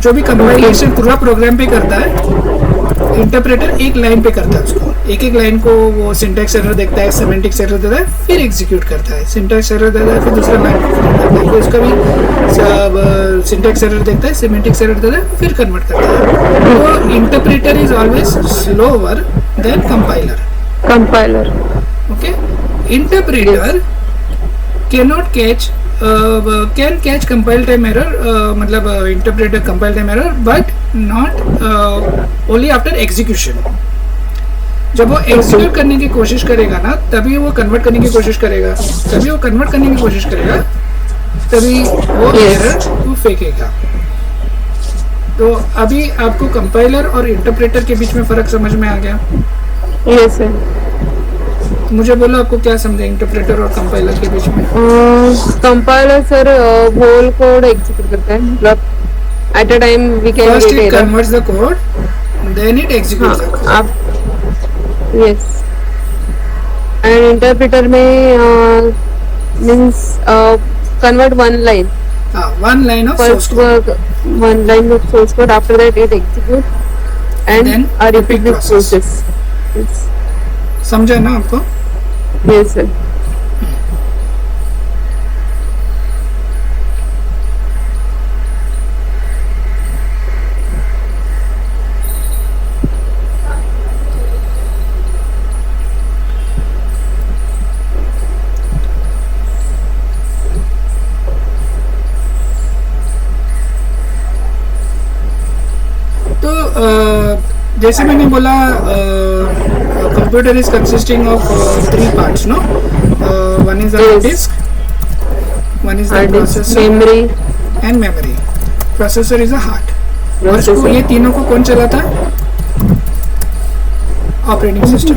जो भी कंपाइलेशन पूरा प्रोग्राम पे करता है, इंटरप्रेटर एक लाइन पे करता है उसको. एक एक लाइन को वो सिंटैक्स एरर देखता है, सेमेंटिक्स एरर देता है, फिर एग्जीक्यूट करता है. सिंटैक्स एरर देता है, फिर दूसरा लाइन करता है, फिर उसका भी सिंटैक्स एरर देखता है, सेमेंटिक्स एरर देता है, फिर कन्वर्ट करता है. तो interpreter is always slower then compiler. Okay. Interpreter cannot catch can catch compile time error, मतलब interpreter compile time error, but not only after execution. जब वो एग्जीक्यूट करने की कोशिश करेगा ना, तभी वो कन्वर्ट करने की कोशिश करेगा. तभी वो कन्वर्ट करने की कोशिश करेगा, तभी वो एरर वो फेंकेगा. तो अभी आपको कंपाइलर और इंटरप्रेटर के बीच में फर्क समझ में आ गया? Yes sir. मुझे बोलो आपको क्या समझे इंटरप्रेटर और कंपाइलर के बीच में? Compiler sir whole code execute करता है, मतलब at a time we can first it converts the code, then it executes the code. Yes. And interpreter में means convert one line. one line of source code. One line of source code. After that, it executes and repeat the process. Yes. समझा ना आपको? Yes sir. जैसे मैंने बोला computer is consisting of 3 parts, no? One is the disk, one is the processor, memory and memory. Processor is a heart. और इसको ये तीनों को कौन चलाता है? Operating system.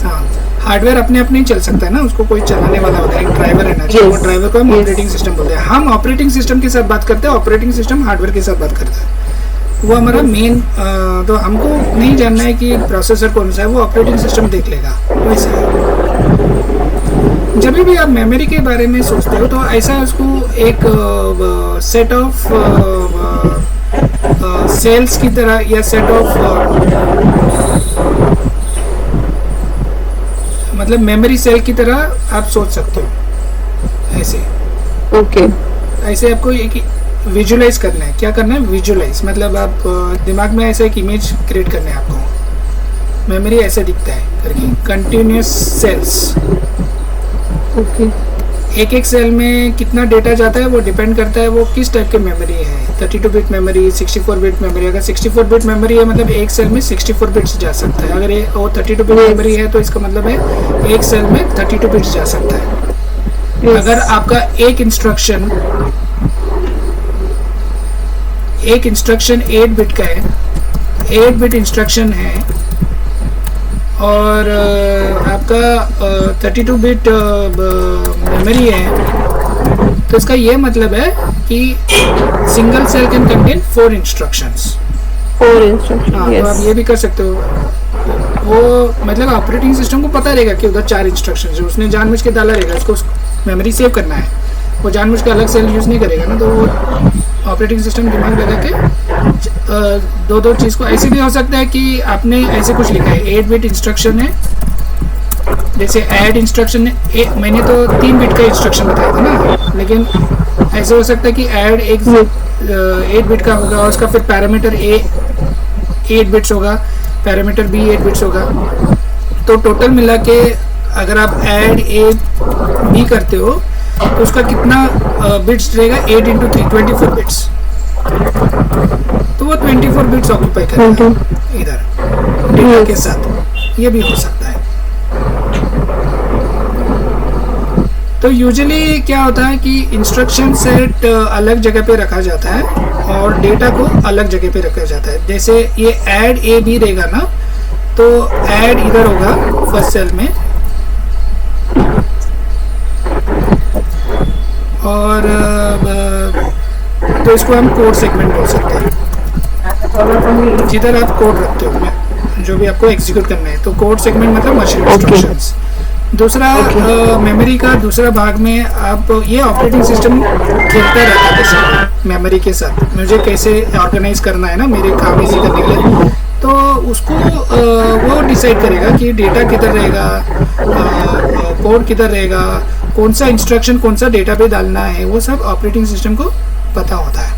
हाँ, हार्डवेयर अपने आप नहीं चल सकता है ना, उसको कोई चलाने वाला होता है, एक ड्राइवर रहना चाहिए। वो ड्राइवर को हम ऑपरेटिंग सिस्टम बोलते हैं। हम ऑपरेटिंग सिस्टम के साथ बात करते हैं, ऑपरेटिंग सिस्टम हार्डवेयर के साथ बात करता है। वो हमारा मेन, तो हमको नहीं जानना है कि प्रोसेसर कौन सा है, वो ऑपरेटिंग सिस्टम देख लेगा वैसा है। जब भी आप मेमोरी के बारे में सोचते हो तो ऐसा उसको एक सेट ऑफ सेल्स की तरह या सेट ऑफ मतलब मेमोरी सेल की तरह आप सोच सकते हो ऐसे। ओके ऐसे आपको एक विजुअलाइज करना है। क्या करना है? विजुअलाइज मतलब आप दिमाग में ऐसे एक इमेज क्रिएट करना है आपको। मेमोरी ऐसे दिखता है करके, कंटिन्यूस सेल्स। ओके एक एक सेल में कितना डेटा जाता है वो डिपेंड करता है वो किस टाइप की मेमोरी है। 32 बिट मेमोरी, 64 बिट मेमोरी। अगर 64 बिट मेमोरी है मतलब एक सेल में 64 बिट्स जा सकता है। अगर ये 32 बिट मेमोरी है तो इसका मतलब है एक सेल में 32 बिट्स जा सकता है। अगर आपका एक इंस्ट्रक्शन 8 बिट का है, 8 बिट इंस्ट्रक्शन है और आपका 32 बिट मेमोरी है, तो इसका ये मतलब है कि single cell can contain 4 instructions. हाँ, तो आप ये भी कर सकते हो। वो मतलब ऑपरेटिंग सिस्टम को पता रहेगा कि उधर 4 इंस्ट्रक्शन है, उसने जानबूझ के डाला रहेगा, इसको मेमोरी सेव करना है। वो जानबूझ के अलग सेल यूज़ नहीं करेगा ना, तो वो ऑपरेटिंग सिस्टम दिमाग लगा के दो चीज़ को। ऐसे भी हो सकता है कि आपने ऐसे कुछ लिखा है, 8 बिट इंस्ट्रक्शन है, जैसे ऐड इंस्ट्रक्शन है। मैंने तो 3 बिट का इंस्ट्रक्शन बताया था ना, लेकिन ऐसे हो सकता है कि ऐड 8 बिट का होगा और उसका फिर पैरामीटर A 8 बिट्स होगा, पैरामीटर B 8 बिट्स होगा। तो टोटल मिला के अगर आप ऐड A B करते हो तो उसका कितना बिट्स रहेगा? 8 इंटू 3 24 बिट्स। तो वो 24 बिट्स ऑक्यूपाई करेगा इधर डेटा के साथ। ये भी हो सकता है। तो यूजुअली क्या होता है कि इंस्ट्रक्शन सेट अलग जगह पे रखा जाता है और डेटा को अलग जगह पे रखा जाता है। जैसे ये ऐड A B रहेगा ना, तो ऐड इधर होगा फर्स्ट सेल में और तो इसको हम कोड सेगमेंट बोल सकते हैं, जिधर आप कोड रखते हो जो भी आपको एग्जीक्यूट करना है। तो कोड सेगमेंट मतलब मशीन इंस्ट्रक्शंस। दूसरा मेमोरी का दूसरा भाग में आप ये ऑपरेटिंग सिस्टम खेलता रहता है जैसे मेमोरी के साथ, मुझे कैसे ऑर्गेनाइज करना है ना मेरे काम इजी करने के लिए। तो उसको वो डिसाइड करेगा कि डेटा किधर रहेगा, कोड किधर रहेगा, कौन सा इंस्ट्रक्शन कौन सा डेटा पे डालना है, वो सब ऑपरेटिंग सिस्टम को पता होता है।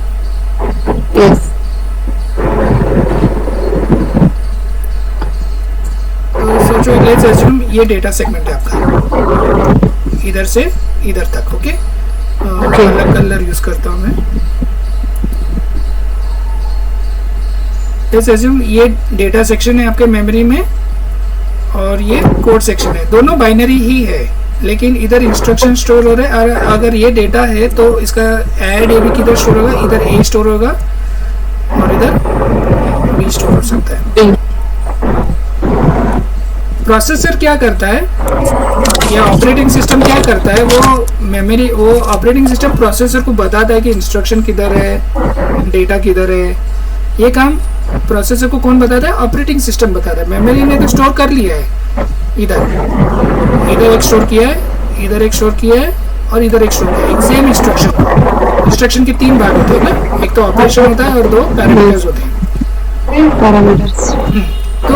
yes. तो सोचो, लेट्स अज्यूम ये डेटा सेगमेंट है आपका इधर से इधर तक। ओके, अलग कलर यूज करता हूँ मैं। लेट्स अज्यूम ये डेटा सेक्शन है आपके मेमोरी में और ये कोड सेक्शन है। दोनों बाइनरी ही है, लेकिन इधर इंस्ट्रक्शन स्टोर हो रहा है। और अगर ये डेटा है तो इसका ऐड A B किधर स्टोर होगा? इधर A स्टोर होगा और इधर B स्टोर हो सकता है। प्रोसेसर क्या करता है या ऑपरेटिंग सिस्टम क्या करता है? वो मेमोरी, वो ऑपरेटिंग सिस्टम प्रोसेसर को बताता है कि इंस्ट्रक्शन किधर है, डेटा किधर है। ये काम प्रोसेसर को कौन बताता है? ऑपरेटिंग सिस्टम बताता है। मेमोरी ने तो स्टोर कर लिया है, इधर एक स्टोर किया है, इधर एक स्टोर किया है और इधर एक स्टोर किया है। एक सेम इंस्ट्रक्शन के 3 भाग होते हैं ना, एक तो ऑपरेशन होता है और 2 पैरामीटर्स होते हैं। तो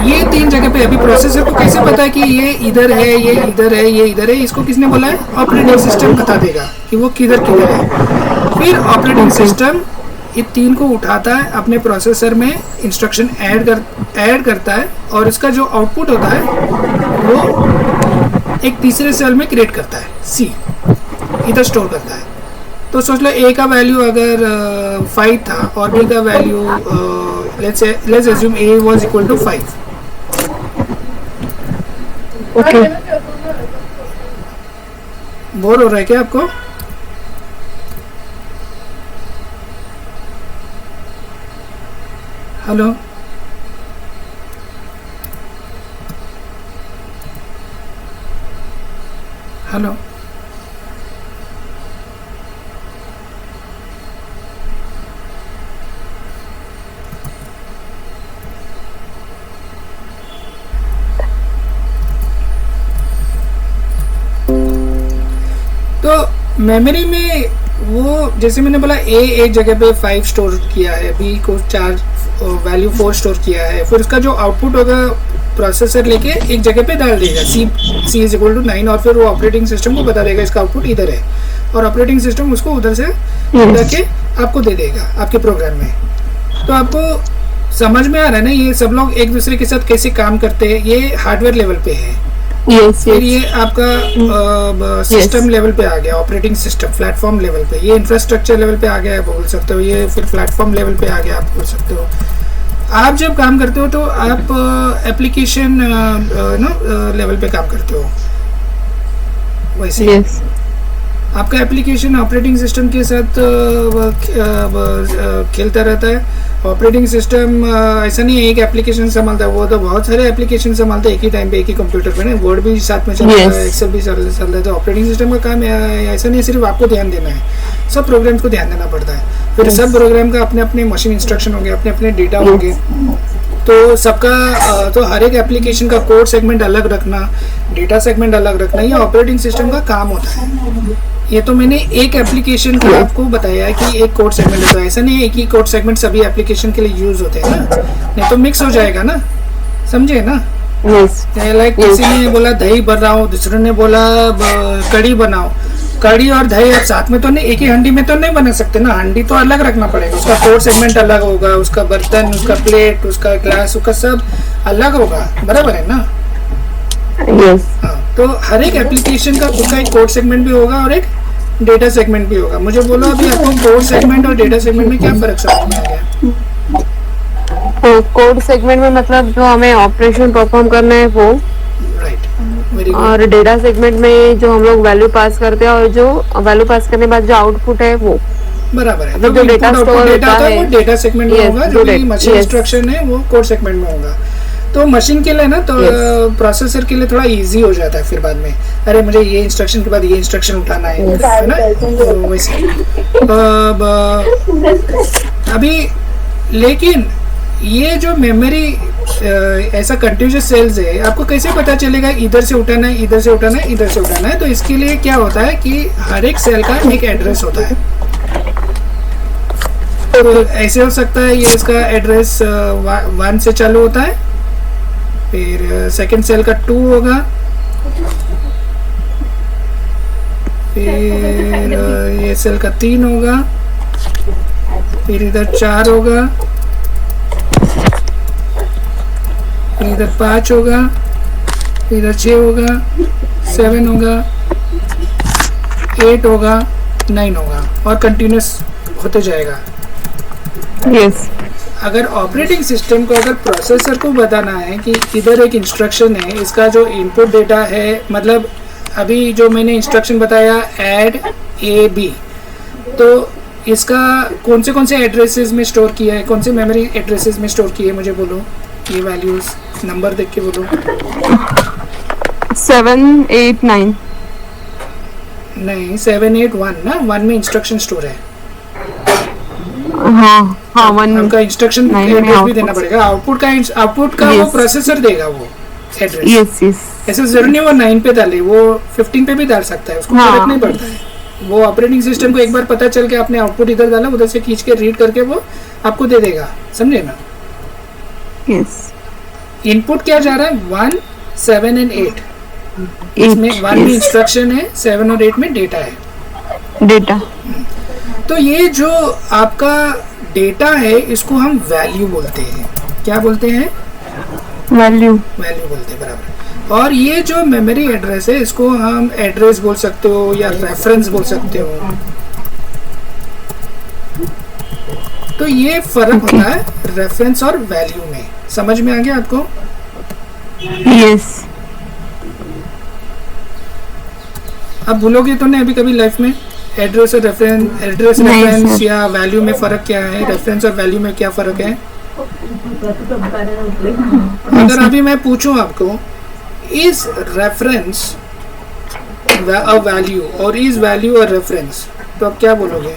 ये 3 जगह पे अभी प्रोसेसर को कैसे पता है कि ये इधर है, ये इधर है, ये इधर है? इसको किसने बोला है? ऑपरेटिंग सिस्टम बता देगा कि वो किधर किधर है। फिर ऑपरेटिंग सिस्टम ये 3 को उठाता है, अपने प्रोसेसर में इंस्ट्रक्शन ऐड करता है और इसका जो आउटपुट होता है वो एक तीसरे सेल में क्रिएट करता है, C इधर स्टोर करता है। तो सोच लो A का वैल्यू अगर 5 था और B का value let's assume A was equal to 5। Okay, bore हो रहा है क्या आपको? Hello, hello. तो मेमोरी में वो जैसे मैंने बोला ए एक जगह पे 5 स्टोर किया है, बी को 4 वैल्यू 4 स्टोर किया है, फिर उसका जो आउटपुट होगा प्रोसेसर लेके एक जगह पे डाल देगा सी इज इक्वल टू 9, और फिर वो ऑपरेटिंग सिस्टम को बता देगा इसका आउटपुट इधर है, और ऑपरेटिंग सिस्टम उसको उधर से जाके आपको दे देगा आपके प्रोग्राम में। तो आपको समझ में आ रहा है ना ये सब लोग एक दूसरे के साथ कैसे काम करते हैं, ये हार्डवेयर लेवल पे है। फिर ये आपका सिस्टम लेवल पे आ गया, ऑपरेटिंग सिस्टम प्लेटफॉर्म लेवल पे, ये इंफ्रास्ट्रक्चर लेवल पे आ गया बोल सकते हो, ये फिर प्लेटफॉर्म लेवल पे आ गया आप बोल सकते हो। आप जब काम करते हो तो आप एप्लीकेशन लेवल पे काम करते हो, वैसे आपका एप्लीकेशन ऑपरेटिंग सिस्टम के साथ खेलता रहता है। ऑपरेटिंग सिस्टम ऐसा नहीं है एक एप्लीकेशन संभालता है, वो तो बहुत सारे एप्लीकेशन संभालता है एक ही टाइम पे एक ही कंप्यूटर पे ना, वर्ड भी साथ में चलता है, एक्सेल भी चलता है। तो ऑपरेटिंग सिस्टम का काम ऐसा नहीं है सिर्फ आपको ध्यान देना है, सब प्रोग्राम्स को ध्यान देना पड़ता है। फिर सब प्रोग्राम का अपने अपने मशीन इंस्ट्रक्शन होंगे, अपने अपने डेटा होंगे, तो सबका तो हर एक एप्लीकेशन का कोड सेगमेंट अलग रखना, डेटा सेगमेंट अलग रखना, ये ऑपरेटिंग सिस्टम का काम होता है। ये तो मैंने एक एप्लीकेशन को आपको बताया है कि एक कोड सेगमेंट होता है, ऐसा नहीं है एक ही कोड सेगमेंट सभी एप्लीकेशन के लिए यूज होते हैं ना, नहीं तो मिक्स हो जाएगा ना, समझे ना। लाइक किसी ने बोला दही बनाओ, दूसरे ने बोला कड़ी बनाओ, कड़ी और दही आप साथ में तो नहीं, एक ही हंडी में तो नहीं बना सकते ना, हंडी तो अलग रखना पड़ेगा, उसका कोड सेगमेंट अलग होगा, उसका बर्तन, उसका प्लेट, उसका ग्लास, उसका सब अलग होगा, बराबर है ना। हाँ, तो हर एक एप्लीकेशन का उसका एक कोड सेगमेंट भी होगा और एक डेटा सेगमेंट भी होगा। मुझे बोलो अभी आपको कोड सेगमेंट और डेटा सेगमेंट में क्या फर्क समझ में आ गया? तो कोड सेगमेंट में मतलब जो हमें ऑपरेशन परफॉर्म करना है वो, राइट, और डेटा सेगमेंट में जो हम लोग वैल्यू पास करते हैं और जो वैल्यू पास करने के बाद जो आउटपुट है वो बराबर है। मतलब जो डेटा स्टोर होता है वो डेटा सेगमेंट में होगा, जो भी मशीन इंस्ट्रक्शन है वो कोड सेगमेंट में होगा। तो मशीन के लिए ना तो प्रोसेसर के लिए थोड़ा इजी हो जाता है फिर बाद में, अरे मुझे ये इंस्ट्रक्शन के बाद ये इंस्ट्रक्शन उठाना है ना, तो वैसे अभी। लेकिन ये जो मेमोरी ऐसा कंटिन्यूअस सेल्स है, आपको कैसे पता चलेगा इधर से उठाना है, इधर से उठाना है, इधर से उठाना है? तो इसके लिए क्या होता है कि हर एक सेल का एक एड्रेस होता है। तो ऐसे हो सकता है ये इसका एड्रेस 1 से चालू होता है, फिर सेकंड सेल का 2 होगा, फिर ये सेल का 3 होगा, फिर इधर 4 होगा, फिर इधर 5 होगा, फिर इधर 6 होगा, 7 होगा, 8 होगा, 9 होगा, और कंटिन्यूस होते जाएगा। यस। अगर ऑपरेटिंग सिस्टम को अगर प्रोसेसर को बताना है कि इधर एक इंस्ट्रक्शन है, इसका जो इनपुट डेटा है, मतलब अभी जो मैंने इंस्ट्रक्शन बताया ऐड ए बी, तो इसका कौन से एड्रेसेस में स्टोर किया है, कौन से मेमोरी एड्रेसेस में स्टोर किया है, मुझे बोलो ये वैल्यूज नंबर देख के बोलो। 7 8 9 नहीं 7 8 1 ना, 1 में इंस्ट्रक्शन स्टोर है। हाँ हाँ, 1 आपका इंस्ट्रक्शन एड्रेस भी देना पड़ेगा, आउटपुट का वो प्रोसेसर देगा वो एड्रेस। Yes yes. ऐसा जरूरी नहीं वो 9 पे डाले, वो 15 पे भी डाल सकता है, उसको फर्क नहीं पड़ता है। वो ऑपरेटिंग सिस्टम को एक बार पता चल के आपने आउटपुट इधर डाला, उधर से खींच के रीड करके वो आपको दे देगा, समझे ना। यस। इनपुट क्या जा रहा है 1 7 एंड 8, इसमें 1 में इंस्ट्रक्शन है, 7 और 8 में डेटा है, डेटा। तो ये जो आपका डेटा है इसको हम वैल्यू बोलते हैं। क्या बोलते हैं? वैल्यू बोलते हैं, बराबर। और ये जो मेमोरी एड्रेस है इसको हम एड्रेस बोल सकते हो या रेफरेंस बोल सकते हो। तो ये फर्क होता है रेफरेंस और वैल्यू में, समझ में आ गया आपको? यस। आप भूलोगे तो नहीं अभी कभी लाइफ में एड्रेस और रेफरेंस या वैल्यू में फर्क क्या है, रेफरेंस और वैल्यू में क्या फर्क है? अगर अभी मैं पूछूं आपको इस reference a value or is value a reference, तो आप क्या बोलोगे?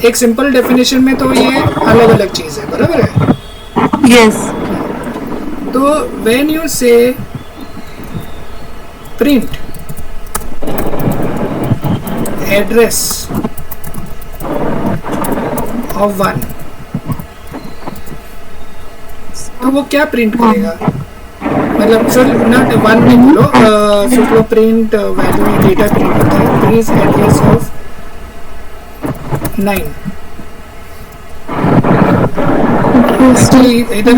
एक सिंपल डेफिनेशन में तो ये अलग अलग चीज है, बराबर है? यस। तो व्हेन यू से प्रिंट एड्रेस ऑफ वन, तो वो क्या प्रिंट करेगा? मतलब सॉरी नॉट वन नहीं बोलो, so print value data print करता है, प्लीज एड्रेस ऑफ 9। एक्चुअली इधर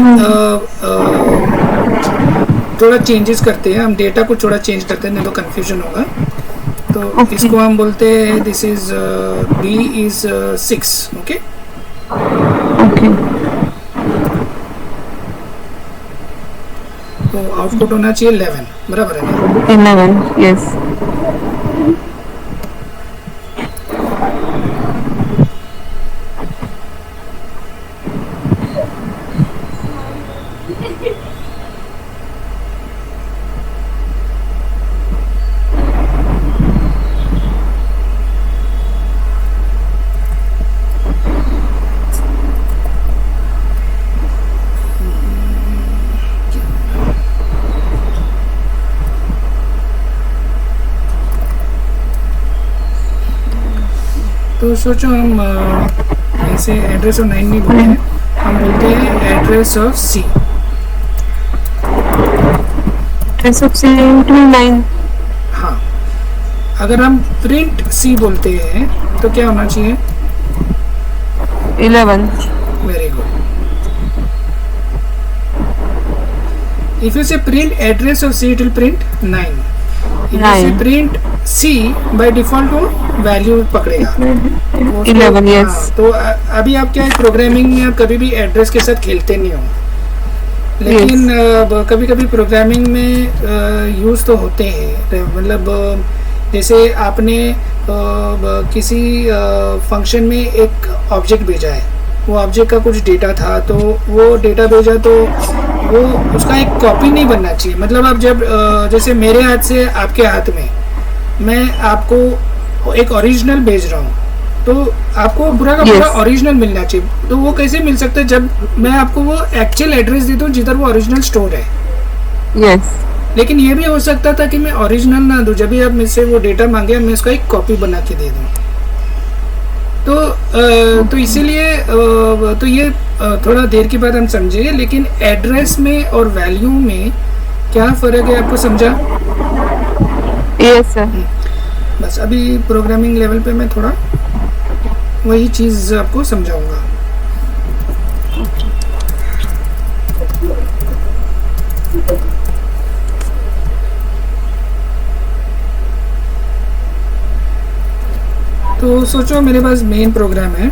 थोड़ा चेंजेस करते हैं हम, डेटा को थोड़ा चेंज करते हैं, नहीं तो कंफ्यूजन होगा। तो इसको हम बोलते हैं this is B is 6। Okay, तो आउटपुट होना चाहिए 11, बराबर है ना? 11, यस। तो सोचो हम ऐसे एड्रेस ऑफ 9 नहीं बोलते हैं, हम बोलते हैं address of C. Address of C into 9। हाँ, अगर हम प्रिंट सी बोलते हैं तो क्या होना चाहिए? 11। Very good. इफ यू से print address of see it will print 9। If you से प्रिंट सी बाय डिफॉल्ट वो वैल्यू पकड़ेगा 11, यस। हाँ, तो अभी आप क्या है, प्रोग्रामिंग में आप कभी भी एड्रेस के साथ खेलते नहीं हो, लेकिन कभी कभी प्रोग्रामिंग में यूज़ तो होते हैं। मतलब जैसे आपने किसी फंक्शन में एक ऑब्जेक्ट भेजा है, वो ऑब्जेक्ट का कुछ डेटा था, तो वो डेटा भेजा तो वो उसका एक कॉपी नहीं बनना चाहिए। मतलब आप जब जैसे मेरे हाथ से आपके हाथ में मैं आपको एक ओरिजिनल भेज रहा हूँ, तो आपको पूरा का पूरा ओरिजिनल मिलना चाहिए। तो वो कैसे मिल सकता है जब मैं आपको वो एक्चुअल एड्रेस दे दूँ जिधर वो ओरिजिनल स्टोर है? यस। लेकिन ये भी हो सकता था कि मैं ओरिजिनल ना दूं, जब भी आप मुझसे वो डेटा मांगे मैं उसका एक कॉपी बना के दे दूं। तो इसीलिए तो ये थोड़ा देर के बाद हम समझेंगे, लेकिन एड्रेस में और वैल्यू में क्या फ़र्क है आपको समझा? Yes sir. बस अभी प्रोग्रामिंग लेवल पे मैं थोड़ा वही चीज़ आपको समझाऊंगा। तो सोचो मेरे पास मेन प्रोग्राम है,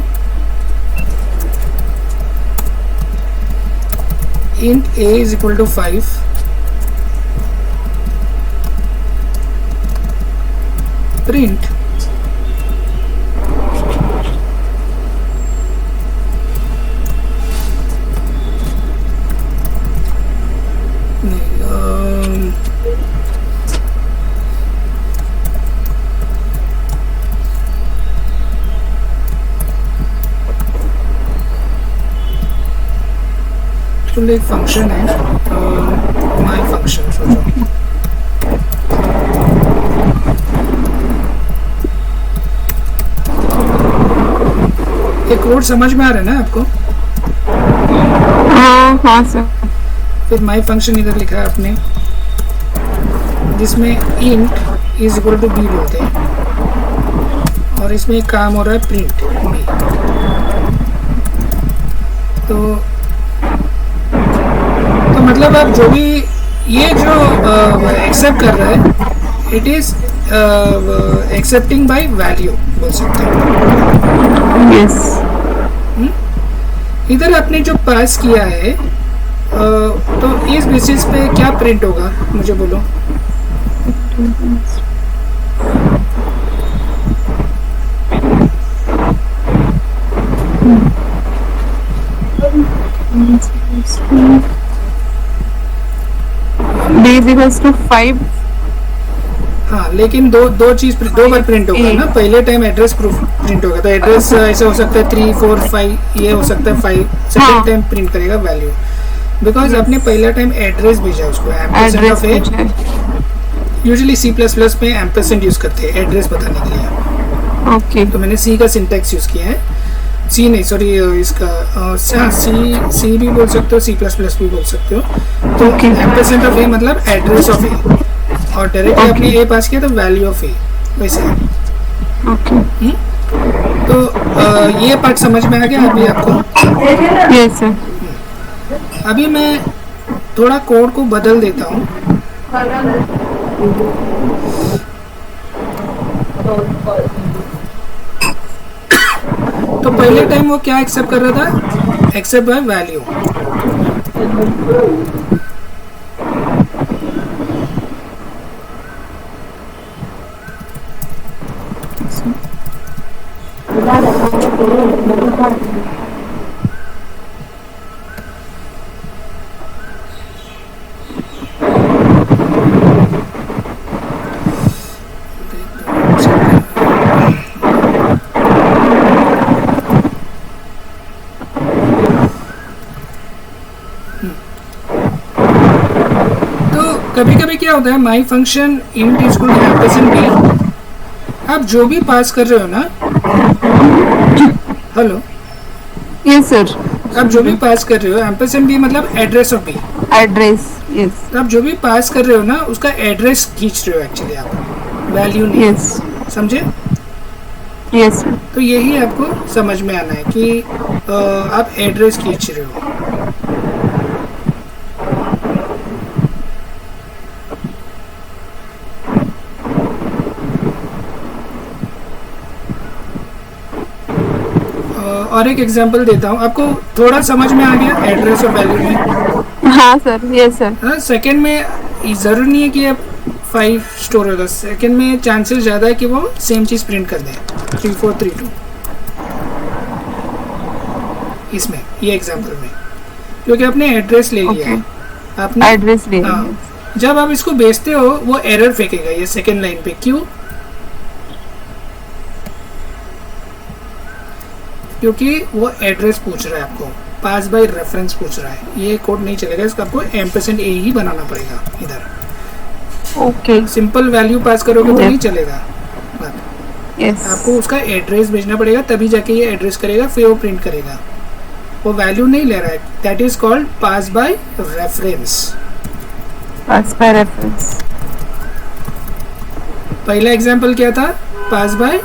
int a is equal to 5, print तो एक फंक्शन है माय फंक्शन। सोचो ये कोड समझ में आ रहा है ना आपको? हाँ सर। फिर माय फंक्शन इधर लिखा है आपने, जिसमें int is equal to B बोलते हैं, और इसमें एक काम हो रहा है प्रिंट बी। तो मतलब आप जो भी ये जो एक्सेप्ट कर रहा है, it is accepting by value बोल सकते हैं। यस। इधर आपने जो पास किया है, तो इस बेसिस पे क्या प्रिंट होगा मुझे बोलो? b is equals to 5. हाँ, लेकिन दो चीज दो बार प्रिंट होगा ना. पहले टाइम एड्रेस प्रूफ प्रिंट होगा, तो एड्रेस ऐसा हो सकता है 3, 4, 5, ये हो सकता है 5. सेकेंड टाइम प्रिंट करेगा वैल्यू, बिकॉज आपने पहला टाइम एड्रेस भेजा उसको. Ampersand of A usually C++ में एम्परसेंड यूज करते हैं एड्रेस बताने के लिए. ओके, तो मैंने C का सिंटैक्स यूज किया है. सी नहीं, सॉरी, इसका सी भी बोल सकते हो, C++ भी बोल सकते हो. तो एम्परसेंड ऑफ ए मतलब एड्रेस ऑफ ए, और डायरेक्टली आपने ए पास किया तो वैल्यू ऑफ ए, वैसे. ओके, तो ये पार्ट समझ में आ गया अभी आपको? Yes sir. अभी मैं थोड़ा कोड को बदल देता हूँ. तो पहले टाइम वो क्या एक्सेप्ट कर रहा था? Accept by value. कभी कभी क्या होता है, my function int is equal to ampersand B. आप जो भी पास कर रहे हो ना, हेलो, यस सर, आप जो भी पास कर रहे हो, एम्परसेंड बी मतलब address of B. Address, yes. तो आप जो भी पास कर रहे हो ना, उसका एड्रेस खींच रहे हो एक्चुअली आप, वैल्यू नहीं. यस, समझे? यस. तो यही आपको समझ में आना है कि आप एड्रेस खींच रहे हो. और एक एग्जांपल देता हूँ आपको, थोड़ा समझ में आ गया एड्रेस और वैल्यू में? हाँ सर, यस सर. हाँ, सेकंड में ज़रूरी नहीं है कि आप 5 स्टोर होगा. सेकंड में चांसेस ज़्यादा है कि वो सेम चीज़ प्रिंट कर दें, 3, 4, 3, 2. इसमें ये एग्जांपल में क्योंकि आपने एड्रेस ले लिया है, आपने एड्रेस ले लिया. जब आप इसको भेजते हो वो एरर फेंकेगा ये सेकंड लाइन पे. क्यों? क्योंकि वो एड्रेस पूछ रहा है आपको, पास बाय रेफरेंस पूछ रहा है. ये कोड नहीं चलेगा, इसका आपको एम्परसेंड ए ही बनाना पड़ेगा इधर. ओके, सिंपल वैल्यू पास करोगे तो नहीं चलेगा. यस, आपको उसका एड्रेस भेजना पड़ेगा, तभी जाके ये एड्रेस करेगा, फिर वो प्रिंट करेगा. वो वैल्यू नहीं ले रहा है. That is called pass by reference. Pass by reference. पहला एग्जांपल क्या था? पास बाय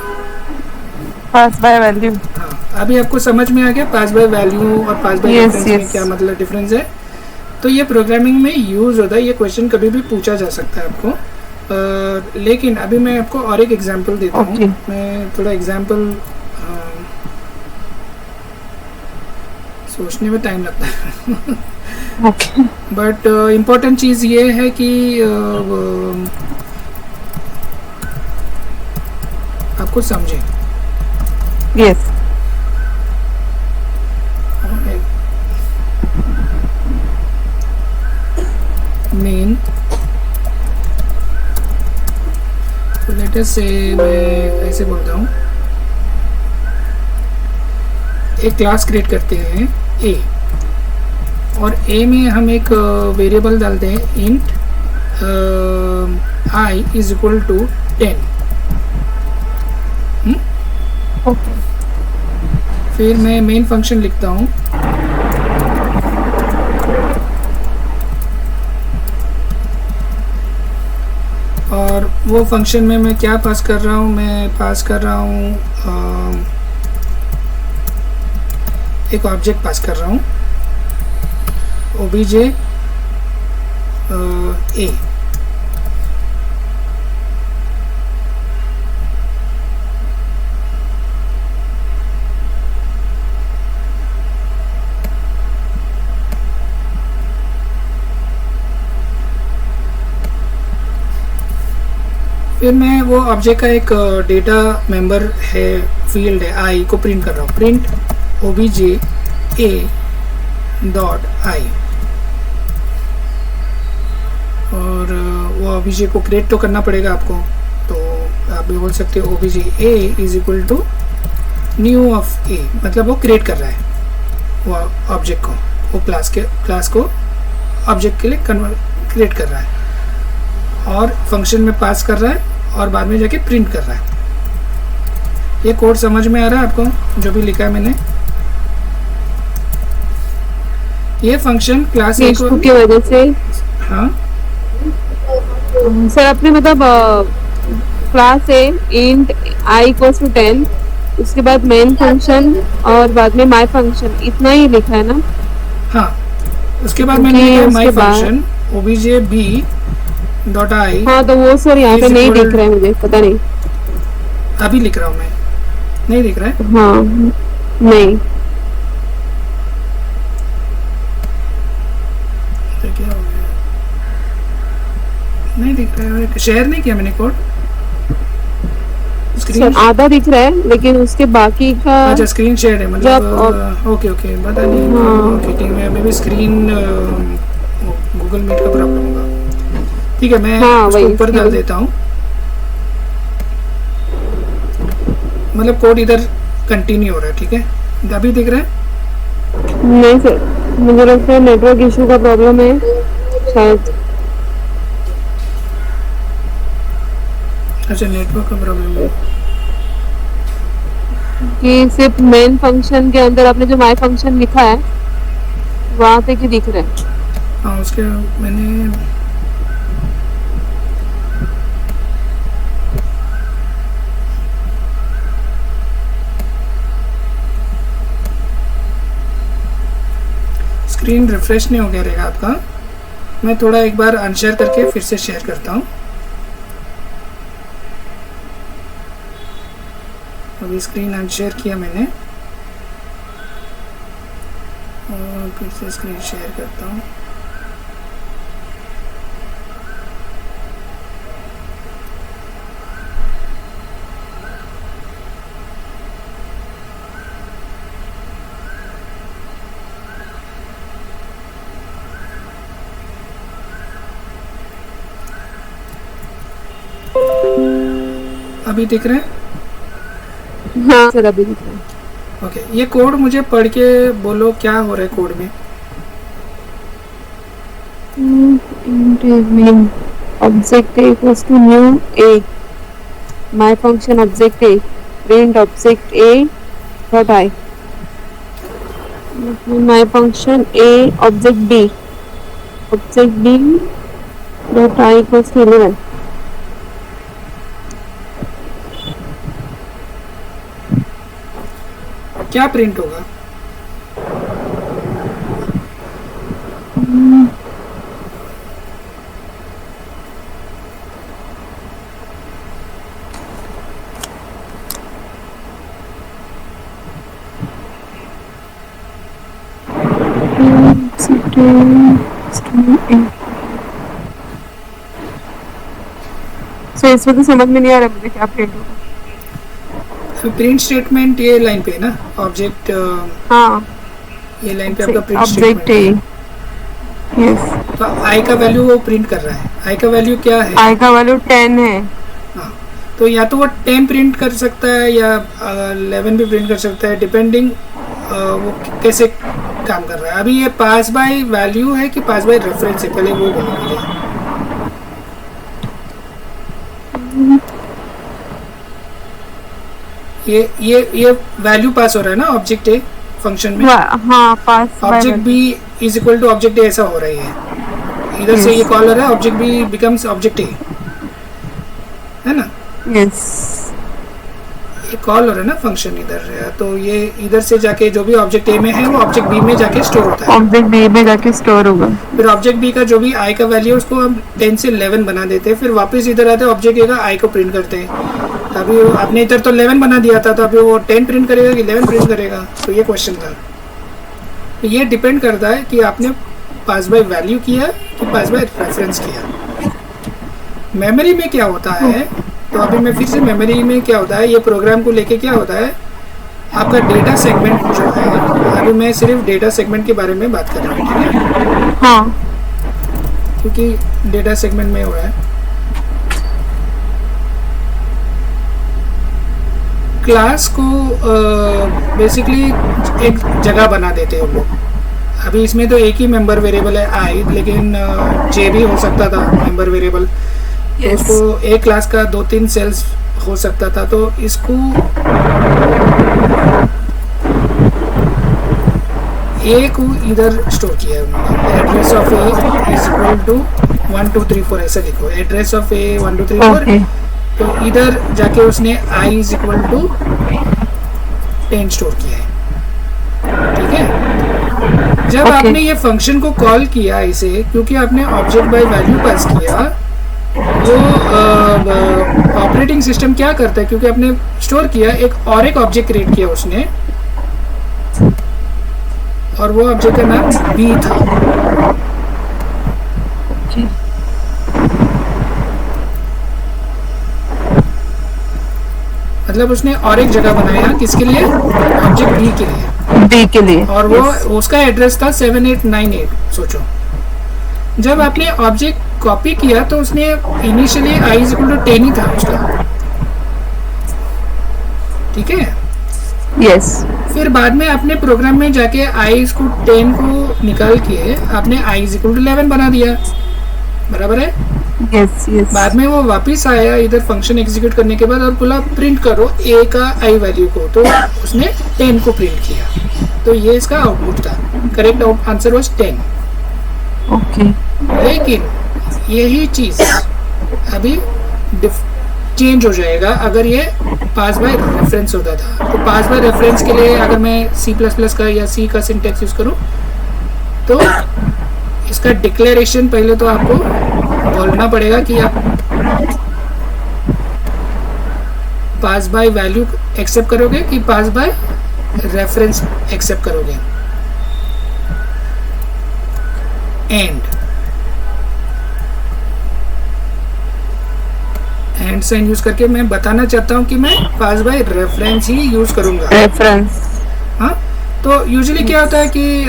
वैल्यू. हाँ, अभी आपको समझ में आ गया पास बाय वैल्यू और पास बाय रेफरेंस में क्या मतलब डिफरेंस है. तो ये प्रोग्रामिंग में यूज होता है. ये क्वेश्चन कभी भी पूछा जा सकता है आपको. लेकिन अभी मैं आपको और एक एग्जांपल देता हूँ. मैं थोड़ा एग्जांपल सोचने में टाइम लगता है. बट इम्पोर्टेंट चीज़ ये है कि आपको समझें. यस. मेन, तो लेट अस से मैं ऐसे बोलता हूँ, एक क्लास क्रिएट करते हैं ए, और ए में हम एक वेरिएबल डालते हैं int I is equal to 10. Okay. फिर मैं मेन फंक्शन लिखता हूँ. और वो फंक्शन में मैं क्या पास कर रहा हूँ? मैं पास कर रहा हूँ एक ऑब्जेक्ट पास कर रहा हूँ, obj a. फिर मैं वो ऑब्जेक्ट का एक डेटा मेंबर है, फील्ड है आई को प्रिंट कर रहा हूँ. Print obj a dot I, और वो ओबीजे को क्रिएट तो करना पड़ेगा आपको, तो आप भी बोल सकते हो OBJ A is equal to new of A, मतलब वो क्रिएट कर रहा है वो ऑब्जेक्ट को, वो क्लास को ऑब्जेक्ट के लिए क्रिएट कर रहा है और फंक्शन में पास कर रहा है और बाद में जाके प्रिंट कर रहा है। ये कोड समझ में आ रहा है आपको जो भी लिखा है मैंने? ये फंक्शन क्लास ए को की वजह से। हाँ सर आपने मतलब class A int I equals to 10, उसके बाद मेन फंक्शन और बाद में माय फंक्शन, इतना ही लिखा है ना? हाँ, उसके बाद मैंने लिखा है my function OBJ B dot I. हाँ तो वो सर यहाँ पे नहीं दिख रहा है, मुझे पता नहीं। अभी लिख रहा हूँ मैं, नहीं दिख रहा है? हाँ नहीं, तो क्या हो गया? नहीं दिख रहा है, शेयर नहीं किया मैंने कोड। सर आधा दिख रहा है लेकिन उसके बाकी का। अच्छा स्क्रीन शेयर है मतलब, ओके ओके, पता नहीं। हाँ। ओके ठीक है, मे भी स्क्रीन गूगल मीट का प्रॉब्लम होगा। ठीक है, मैं उसको ऊपर डाल देता हूँ, मतलब कोड इधर कंटिन्यू हो रहा है। ठीक है, अभी दिख रहा है? नहीं सर, मुझे लगता है नेटवर्क इशू का प्रॉब्लम है शायद। अच्छा नेटवर्क का प्रॉब्लम है कि सिर्फ मेन फंक्शन के अंदर आपने जो माय फंक्शन लिखा है वहाँ पे कि दिख रहा है। हाँ उसके मैंने स्क्रीन रिफ्रेश नहीं हो गया रहेगा आपका। मैं थोड़ा एक बार अनशेयर करके फिर से शेयर करता हूँ। अभी स्क्रीन अनशेयर किया मैंने और फिर से स्क्रीन शेयर करता हूँ। अभी दिख रहा है? हाँ सर अभी दिख रहा है। ओके, ये कोड मुझे पढ़ के बोलो क्या हो रहा है कोड में। Main object A equals to new A, my function object A, print object A dot I, my function A object B dot I equals to 11। क्या प्रिंट होगा? सो इसमें तो समझ में नहीं आ रहा मुझे क्या प्रिंट होगा। प्रिंट स्टेटमेंट ये लाइन पे है ना, ऑब्जेक्ट। हाँ ये लाइन पे आपका प्रिंट ऑब्जेक्ट स्टेटमेंट है। यस, तो आई का वैल्यू वो प्रिंट कर रहा है। आई का वैल्यू क्या है? आई का वैल्यू 10 है। हाँ, तो या तो वो 10 प्रिंट कर सकता है या 11 भी प्रिंट कर सकता है, डिपेंडिंग वो कैसे काम कर रहा है। अभी ये पास बाय वैल्यू है कि पास बाय रेफरेंस है, पहले वो बोलो मुझे। ये वैल्यू पास हो रहा है ना ऑब्जेक्ट ए फंक्शन में। हाँ pass object B is equal to object A, ऐसा हो रही है। इधर से ये कॉल हो रहा है, object B becomes object A, है ना? यस, ये कॉल हो रहा है ना फंक्शन इधर है, तो ये इधर से जाके जो भी ऑब्जेक्ट ए में है वो ऑब्जेक्ट बी में जाके स्टोर होता है। ऑब्जेक्ट बी में जाके स्टोर होगा। फिर ऑब्जेक्ट बी का जो भी आई का वैल्यू है उसको हम 10 से 11 बना देते हैं, फिर वापस इधर आते हैं ऑब्जेक्ट ए का आई को प्रिंट करते हैं। तो अभी आपने इधर तो 11 बना दिया था, तो अभी वो 10 प्रिंट करेगा कि 11 प्रिंट करेगा, तो ये क्वेश्चन था। तो ये डिपेंड करता है कि आपने पास बाय वैल्यू किया कि पास बाय रेफरेंस किया। मेमोरी में क्या होता है, तो अभी मैं फिर से मेमोरी में क्या होता है, ये प्रोग्राम को लेके क्या होता है, आपका डेटा सेगमेंट जो है, अभी मैं सिर्फ डेटा सेगमेंट के बारे में बात कर रहा हूँ, ठीक है, हाँ क्योंकि डेटा सेगमेंट में हो रहा है। क्लास को बेसिकली एक जगह बना देते हैं हम लोग। अभी इसमें तो एक ही मेंबर वेरिएबल है आई, लेकिन जे भी हो सकता था मेंबर वेरिएबल, तो उसको एक क्लास का 2-3 सेल्स हो सकता था। तो इसको ए को इधर स्टोर किया है उन्होंने, address of A is equal to 1 2 3 4 ऐसा लिखो, एड्रेस ऑफ ए 1 2 3 4। तो इधर जाके उसने i is equal to 10 store किया है, ठीक है। जब आपने ये फंक्शन को कॉल किया इसे, क्योंकि आपने ऑब्जेक्ट बाय वैल्यू पास किया, वो ऑपरेटिंग सिस्टम क्या करता है, क्योंकि आपने स्टोर किया एक ऑब्जेक्ट क्रिएट किया उसने, और वो ऑब्जेक्ट का नाम b था। मतलब उसने और एक जगह बनाया किसके लिए, ऑब्जेक्ट बी के लिए, और वो उसका एड्रेस था 7898। सोचो, जब आपने ऑब्जेक्ट कॉपी किया तो उसने initially i is equal to 10 ही था उसका, ठीक है। यस। फिर बाद में आपने प्रोग्राम में जाके i को 10 को निकाल के आपने i इज इक्वल टू 11 बना दिया, बराबर है। Yes yes. बाद में वो वापस आया इधर फंक्शन एग्जीक्यूट करने के बाद और बोला प्रिंट करो a का i वैल्यू को, तो उसने 10 को प्रिंट किया। तो ये इसका आउटपुट था, करेक्ट आंसर वाज 10। ओके। लेकिन यही चीज अभी चेंज हो जाएगा अगर ये पास बाय रेफरेंस होता था। तो पास बाय रेफरेंस के लिए अगर मैं C++ का या C का सिंटैक्स यूज करूं, तो इसका डिक्लेरेशन पहले तो आपको बोलना पड़ेगा कि आप पास बाय वैल्यू एक्सेप्ट करोगे कि पास बाय रेफरेंस एक्सेप्ट करोगे। एंड साइन यूज करके मैं बताना चाहता हूँ कि मैं पास बाय रेफरेंस ही यूज करूंगा, रेफरेंस। हाँ। तो यूजुअली क्या होता है कि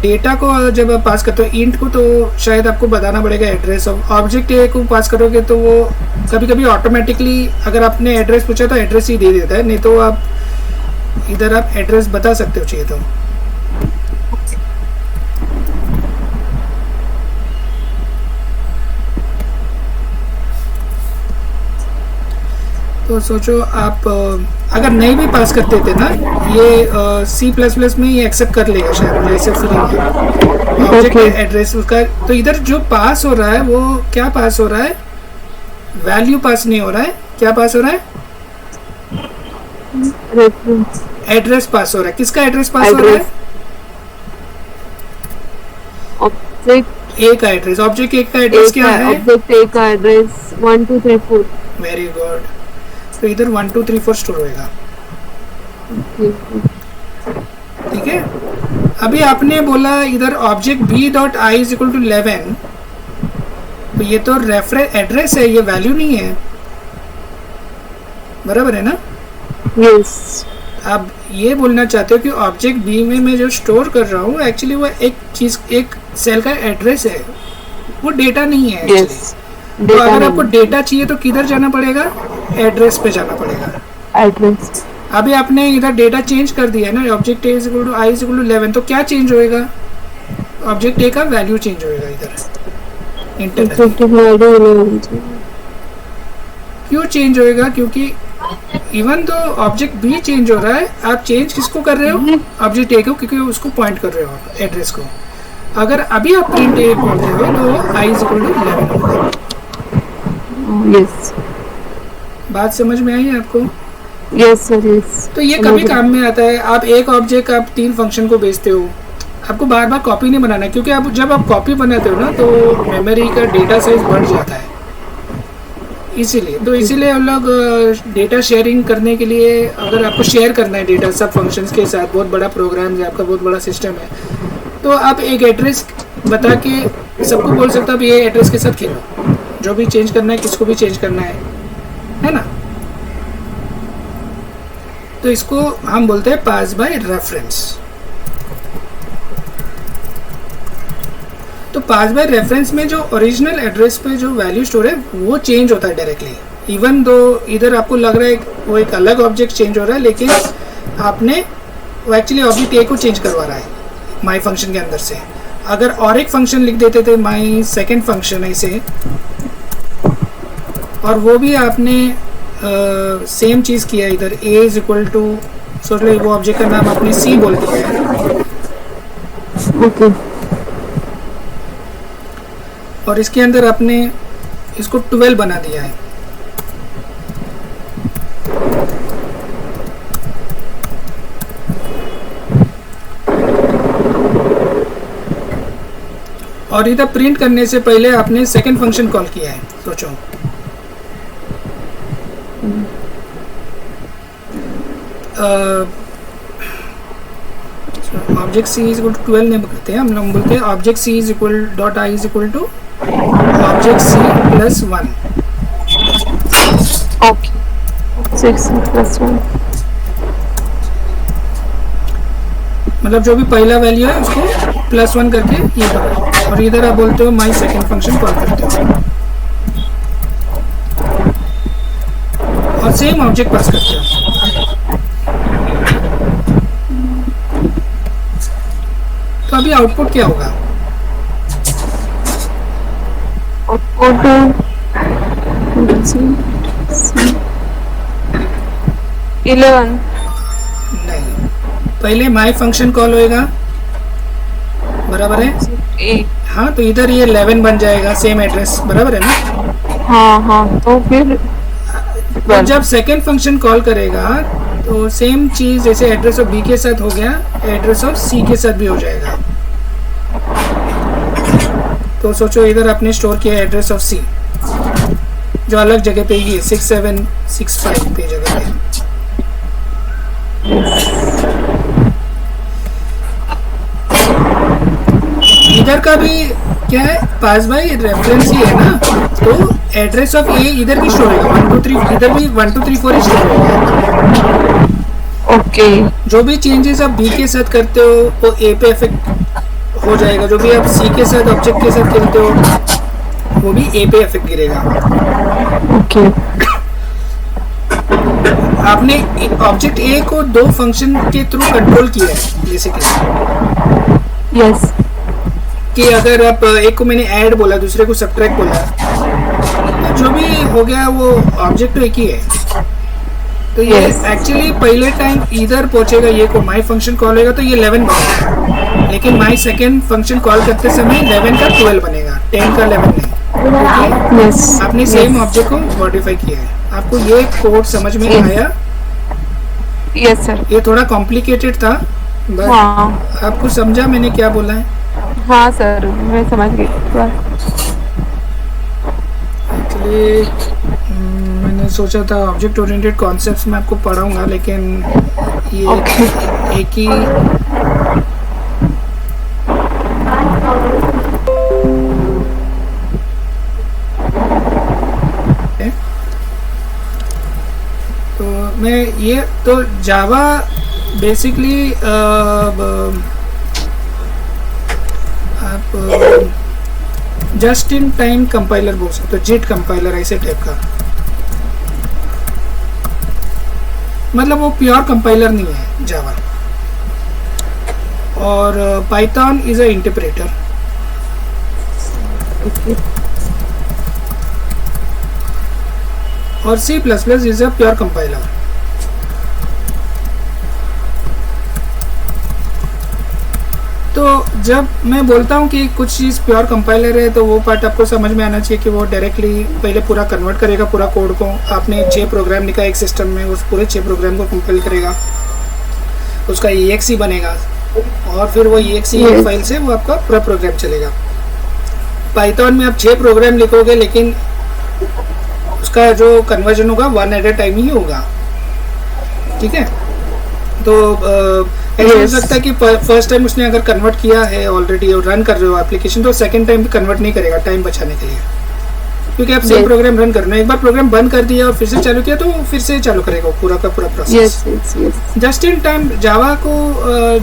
डेटा को जब आप पास करते हो इंट को, तो शायद आपको बताना पड़ेगा एड्रेस ऑफ ऑब्जेक्ट ए को पास करोगे, तो वो कभी कभी ऑटोमेटिकली अगर आपने एड्रेस पूछा तो एड्रेस ही दे देता है, नहीं तो आप इधर आप एड्रेस बता सकते हो चाहिए तो। तो सोचो आप अगर नहीं भी पास करते थे ना, ये C++ में ये एक्सेप्ट कर लेगा शायद, जैसे ऑब्जेक्ट एड्रेस उसका। तो इधर जो पास हो रहा है वो क्या पास हो रहा है, वैल्यू पास नहीं हो रहा है, क्या पास हो रहा है, एड्रेस पास हो रहा है। किसका एड्रेस पास हो रहा है, ऑब्जेक्ट ए का एड्रेस। ऑब्जेक्ट ए का एड्रेस क्या है, ऑब्जेक्ट ए का एड्रेस 1 2 3 4। Very good. तो इधर 1 2 3 4 स्टोर होएगा, ठीक है। अभी आपने बोला इधर object b dot i is equal to 11, तो ये तो रेफरेंस एड्रेस है, ये वैल्यू नहीं है, बराबर है ना। यस। आप ये बोलना चाहते हो कि ऑब्जेक्ट b में मैं जो स्टोर कर रहा हूँ एक्चुअली वो एक चीज, एक सेल का एड्रेस है, वो डेटा नहीं है। यस। तो अगर आपको डेटा चाहिए तो किधर जाना पड़ेगा, एड्रेस पे जाना पड़ेगा, एड्रेस। अभी आपने इधर डेटा चेंज कर दिया है ना, object A is equal to i is equal to 11, तो क्या चेंज होएगा, ऑब्जेक्ट ए का वैल्यू चेंज होएगा इधर इंटरनली। क्यों चेंज होएगा, क्योंकि इवन तो ऑब्जेक्ट बी चेंज हो रहा है, आप चेंज किसको कर रहे हो, ऑब्जेक्ट ए को, क्योंकि उसको पॉइंट कर रहे हो एड्रेस को। अगर अभी आप प्रिंट ए बोलते हो तो i इज इक्वल टू 11 होगा। यस। बात समझ में आई आपको? Yes sir, yes. तो ये कभी काम में आता है। आप एक ऑब्जेक्ट आप 3 फंक्शन को भेजते हो, आपको बार बार कॉपी नहीं बनाना है, क्योंकि आप जब आप कॉपी बनाते हो ना तो मेमोरी का डेटा साइज बढ़ जाता है, इसीलिए हम लोग डेटा शेयरिंग करने के लिए, अगर आपको शेयर करना है डेटा सब फंक्शंस के साथ, बहुत बड़ा प्रोग्राम है आपका, बहुत बड़ा सिस्टम है, तो आप एक एड्रेस बता के सबको बोल सकते हो आप ये एड्रेस के साथ खेलो, जो भी चेंज करना है, किसको भी चेंज करना है ना। तो इसको हम बोलते हैं पास बाय रेफरेंस। तो पास बाय रेफरेंस में जो ओरिजिनल एड्रेस पे जो वैल्यू स्टोर है वो चेंज होता है डायरेक्टली, इवन दो इधर आपको लग रहा है वो एक अलग ऑब्जेक्ट चेंज हो रहा है, लेकिन आपने वो एक्चुअली ऑब्जेक्ट ए को चेंज करवा रहा है माई फंक्शन के अंदर से। अगर और एक फंक्शन लिख देते थे माई सेकेंड फंक्शन ऐसे, और वो भी आपने सेम चीज़ किया इधर a इज इक्वल टू, सोच लो वो ऑब्जेक्ट का नाम आपने c बोल दिया है, ओके और इसके अंदर आपने इसको 12 बना दिया है। और इधर प्रिंट करने से पहले आपने सेकंड फंक्शन कॉल किया है, सोचो। Object c is equal to 12 नहीं करते हैं हम बोलते हैं object c is equal dot I is equal to object c plus 1। Okay 6+1 मतलब जो भी पहला वैल्यू है उसको प्लस 1 करके ये करो, और इधर आप बोलते हो माई सेकेंड फंक्शन कॉल करते हो और सेम ऑब्जेक्ट पास करते हो। तो अभी आउटपुट क्या होगा? आउटपुट 11 नहीं, पहले माई फंक्शन कॉल होएगा, बराबर है? 8। हाँ, तो इधर ये 11 बन जाएगा, सेम एड्रेस, बराबर है ना? हाँ तो फिर तो जब सेकेंड फंक्शन कॉल करेगा तो सेम चीज जैसे एड्रेस ऑफ बी के साथ हो गया, एड्रेस ऑफ सी के साथ भी हो जाएगा। तो सोचो इधर आपने स्टोर किया एड्रेस ऑफ सी जो अलग जगह पे ही है, 6765 पे जगह पे। इधर का भी क्या है, पास बाय रेफरेंस ही है ना, तो एड्रेस ऑफ ए इधर भी स्टोर होगा, 1 2 3 इधर भी 1 2 3 4 ही स्टोर होगा। ओके जो भी चेंजेस आप बी के साथ करते हो वो ए पे इफेक्ट हो जाएगा, जो भी आप सी के साथ ऑब्जेक्ट के साथ खेलते हो वो भी ए पे इफेक्ट गिरेगा। ओके आपने ऑब्जेक्ट ए को दो फंक्शन के थ्रू कंट्रोल किया है, जैसे कि यस कि अगर आप एक को मैंने ऐड बोला, दूसरे को सब्ट्रैक्ट बोला, जो भी हो गया वो ऑब्जेक्ट तो एक ही है। तो ये एक्चुअली पहले टाइम इधर पहुंचेगा, ये को माई फंक्शन कॉल होगा तो ये 11 बनेगा, लेकिन माई सेकेंड फंक्शन कॉल करते समय 11 का 12 बनेगा, 10 का 11 नहीं। यस आपने सेम ऑब्जेक्ट को मॉडिफाई किया है। आपको ये कोड समझ में आया? Yes sir. ये थोड़ा कॉम्प्लिकेटेड था, बट हाँ आपको समझा मैंने क्या बोला है? हाँ सर मैं समझ गई। एक्चुअली मैंने सोचा था ऑब्जेक्ट ओरिएंटेड कॉन्सेप्ट्स में आपको पढ़ाऊंगा, लेकिन ये एक ही तो मैं ये तो जावा बेसिकली आप जस्ट इन टाइम कंपाइलर बोल सकते हो, जिट कंपाइलर ऐसे टाइप का, मतलब वो प्योर कंपाइलर नहीं है जावा। और पाइथन इज अ इंटरप्रेटर। और C++ is a pure compiler. तो जब मैं बोलता हूँ कि कुछ चीज़ प्योर कंपाइलर है तो वो पार्ट आपको समझ में आना चाहिए कि वो डायरेक्टली पहले पूरा कन्वर्ट करेगा पूरा कोड को। आपने 6 प्रोग्राम लिखा एक सिस्टम में, उस पूरे 6 प्रोग्राम को कंपाइल करेगा, उसका EXE बनेगा और फिर वो EXE एक फाइल से वो आपका पूरा प्रोग्राम चलेगा। पाइथन में आप 6 प्रोग्राम लिखोगे लेकिन उसका जो कन्वर्जन होगा 1 एट अ टाइम ही होगा, ठीक है। तो ऐसा हो सकता है कि फर्स्ट टाइम उसने अगर कन्वर्ट किया है ऑलरेडी और रन कर रहे हो एप्लीकेशन, तो सेकंड टाइम भी कन्वर्ट नहीं करेगा टाइम बचाने के लिए, क्योंकि आप सेम Yes. प्रोग्राम रन करना है। एक बार प्रोग्राम बंद कर दिया और फिर से चालू किया तो वो फिर से चालू करेगा पूरा का पूरा Yes, process. yes, yes. Just in time Java को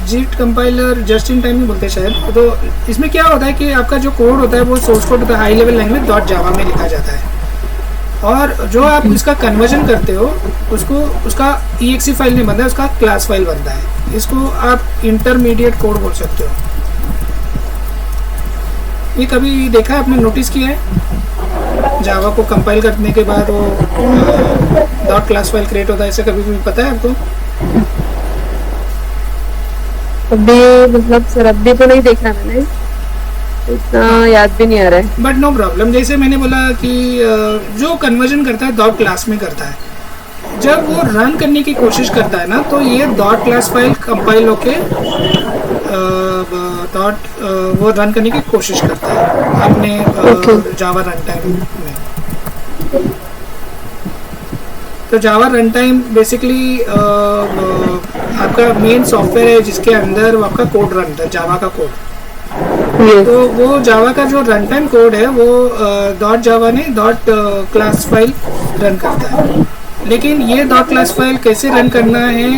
JIT compiler just in time ही बोलते हैं शायद। तो इसमें क्या होता है कि आपका जो कोड होता है वो सोर्स कोड होता है हाई लेवल लैंग्वेज डॉट जावा में लिखा जाता है, और जो आप इसका कन्वर्जन करते हो उसको उसका EXE फाइल नहीं बनता है, उसका क्लास फाइल बनता है। इसको आप इंटरमीडिएट कोड बोल सकते हो। ये कभी देखा है आपने, नोटिस किया है जावा को कंपाइल करने के बाद वो डॉट क्लास फाइल क्रिएट होता है, ऐसे कभी भी पता है आपको? अभी मतलब सर अभी तो नहीं देखा मैंने, इतना याद भी नहीं आ रहा है। But no problem. जैसे मैंने बोला कि जो कन्वर्जन करता है डॉट क्लास में करता है, जब वो रन करने की कोशिश करता है ना तो ये डॉट क्लास फाइल कंपाइल होके डॉट वो रन करने की कोशिश करता है अपने जावा रन टाइम में। तो जावा रन टाइम बेसिकली आपका मेन सॉफ्टवेयर है जिसके अंदर वो आपका कोड रन होता है, जावा का कोड। Yes. तो वो जावा का जो रन टाइम कोड है वो डॉट जावा ने डॉट क्लास फाइल रन करता है। लेकिन ये डॉट क्लास फाइल कैसे रन करना है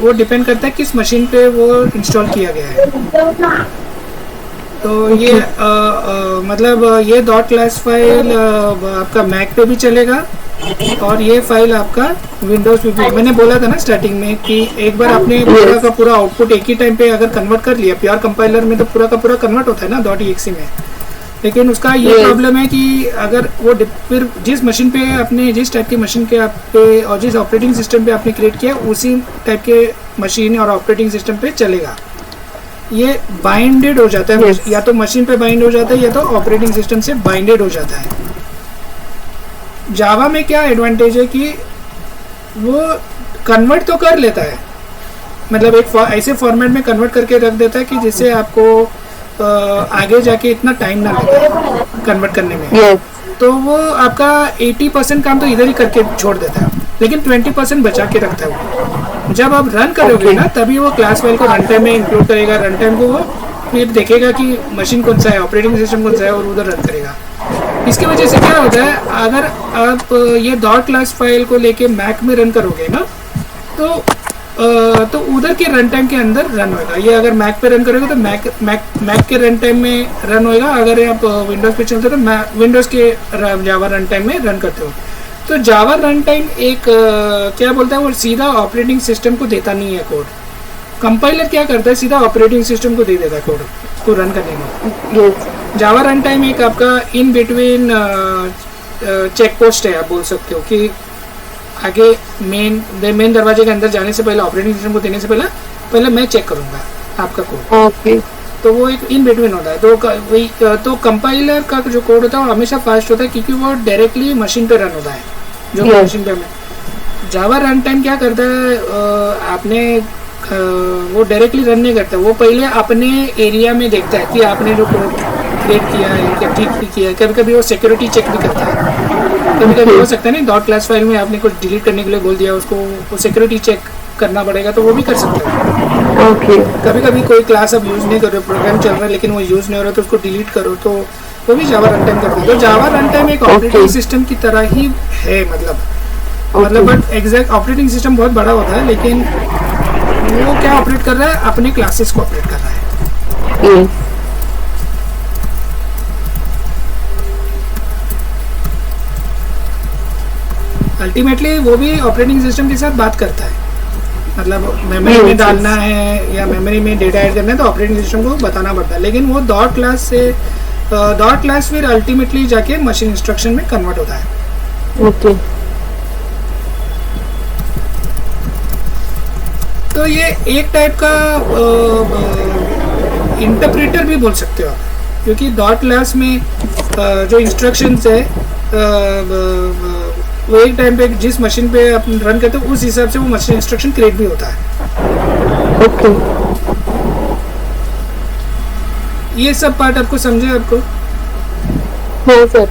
वो डिपेंड करता है किस मशीन पे वो इंस्टॉल किया गया है। तो ये मतलब ये डॉट क्लास फाइल आपका मैक पे भी चलेगा और ये फाइल आपका विंडोज पे भी। मैंने बोला था ना स्टार्टिंग में कि एक बार आपने पूरा का पूरा आउटपुट एक ही टाइम पे अगर कन्वर्ट कर लिया, प्योर कंपाइलर में तो पूरा का पूरा कन्वर्ट होता है ना .exe में, लेकिन उसका ये प्रॉब्लम है कि अगर वो फिर जिस मशीन पे आपने जिस टाइप की मशीन के आप पे और जिस ऑपरेटिंग सिस्टम पे आपने क्रिएट किया उसी टाइप के मशीन और ऑपरेटिंग सिस्टम पे चलेगा। ये बाइंडेड हो जाता है, या तो मशीन पे बाइंड हो जाता है या तो ऑपरेटिंग सिस्टम से बाइंडेड हो जाता है। जावा में क्या एडवांटेज है कि वो कन्वर्ट तो कर लेता है, मतलब एक ऐसे फॉर्मेट में कन्वर्ट करके रख देता है कि जिससे आपको आगे जाके इतना टाइम ना लगे कन्वर्ट करने में। Yes. तो वो आपका 80% काम तो इधर ही करके छोड़ देता है, लेकिन 20% बचा के रखता है वो। जब आप रन करोगे ना तभी वो क्लास फाइल को रन टाइम में इंक्लूड करेगा। रन टाइम को वो फिर देखेगा कि मशीन कौन सा है, ऑपरेटिंग सिस्टम कौन सा है, और उधर रन करेगा। इसकी वजह से क्या होता है, अगर आप ये डॉट क्लास फाइल को लेके मैक में रन करोगे ना तो उधर के रन टाइम के अंदर रन होगा। ये अगर मैक पे रन करोगे तो मैक के रन टाइम में रन होएगा। अगर आप विंडोज़ पे चलते हो तो विंडोज़ के जावा रन टाइम में रन करते हो। तो जावा रन टाइम एक क्या बोलता है, वो सीधा ऑपरेटिंग सिस्टम को देता नहीं है कोड। कंपाइलर क्या करता है, सीधा ऑपरेटिंग सिस्टम को दे देता है कोड को रन करने में। जावा रन टाइम एक आपका इन बिटवीन चेक पोस्ट है, आप बोल सकते हो कि आगे मेन दरवाजे के अंदर जाने से पहले, ऑपरेटिंग सिस्टम को देने से पहले मैं चेक करूंगा आपका कोड। Okay. तो वो एक इन बिटवीन होता है। तो कंपाइलर का जो कोड होता है वो हमेशा फास्ट होता है क्योंकि वो डायरेक्टली मशीन पे रन होता है, जो मशीन पे हमें। जावा रन टाइम क्या करता है, आपने वो डायरेक्टली रन नहीं करता, वो पहले अपने एरिया में देखता है कि आपने जो कोड क्रिएट किया है क्या ठीक भी किया है। कभी कभी वो सिक्योरिटी चेक भी करता है। कभी कभी हो सकता है नहीं, डॉट क्लास फाइल में आपने कुछ डिलीट करने के लिए बोल दिया, उसको वो सिक्योरिटी चेक करना पड़ेगा, तो वो भी कर सकते हो। Okay. कभी कभी कोई क्लास आप यूज़ नहीं कर रहे, प्रोग्राम चल रहा है लेकिन वो यूज़ नहीं हो रहा तो उसको डिलीट करो, तो वो भी जावा रन टाइम करता है। तो जावा रन टाइम एक ऑपरेटिंग सिस्टम की तरह ही है, मतलब बट एग्जैक्ट ऑपरेटिंग सिस्टम बहुत बड़ा होता है, लेकिन वो क्या ऑपरेट कर रहा है, अपने क्लासेस को ऑपरेट कर रहा है। Yes. अल्टीमेटली वो भी ऑपरेटिंग सिस्टम के साथ बात करता है, मतलब मेमोरी में डालना है या मेमोरी में डेटा ऐड करना है तो ऑपरेटिंग सिस्टम को बताना पड़ता है। लेकिन वो डॉट क्लास फिर अल्टीमेटली जाके मशीन इंस्ट्रक्शन में कन्वर्ट होता है। Okay. तो ये एक टाइप का इंटरप्रेटर भी बोल सकते हो आप, क्योंकि डॉट क्लास में जो इंस्ट्रक्शंस है वो एक टाइम पे जिस मशीन पे आप रन करते हो उस हिसाब से वो मशीन इंस्ट्रक्शन क्रिएट भी होता है। Okay. ये सब पार्ट आपको समझे आपको? हाँ सर।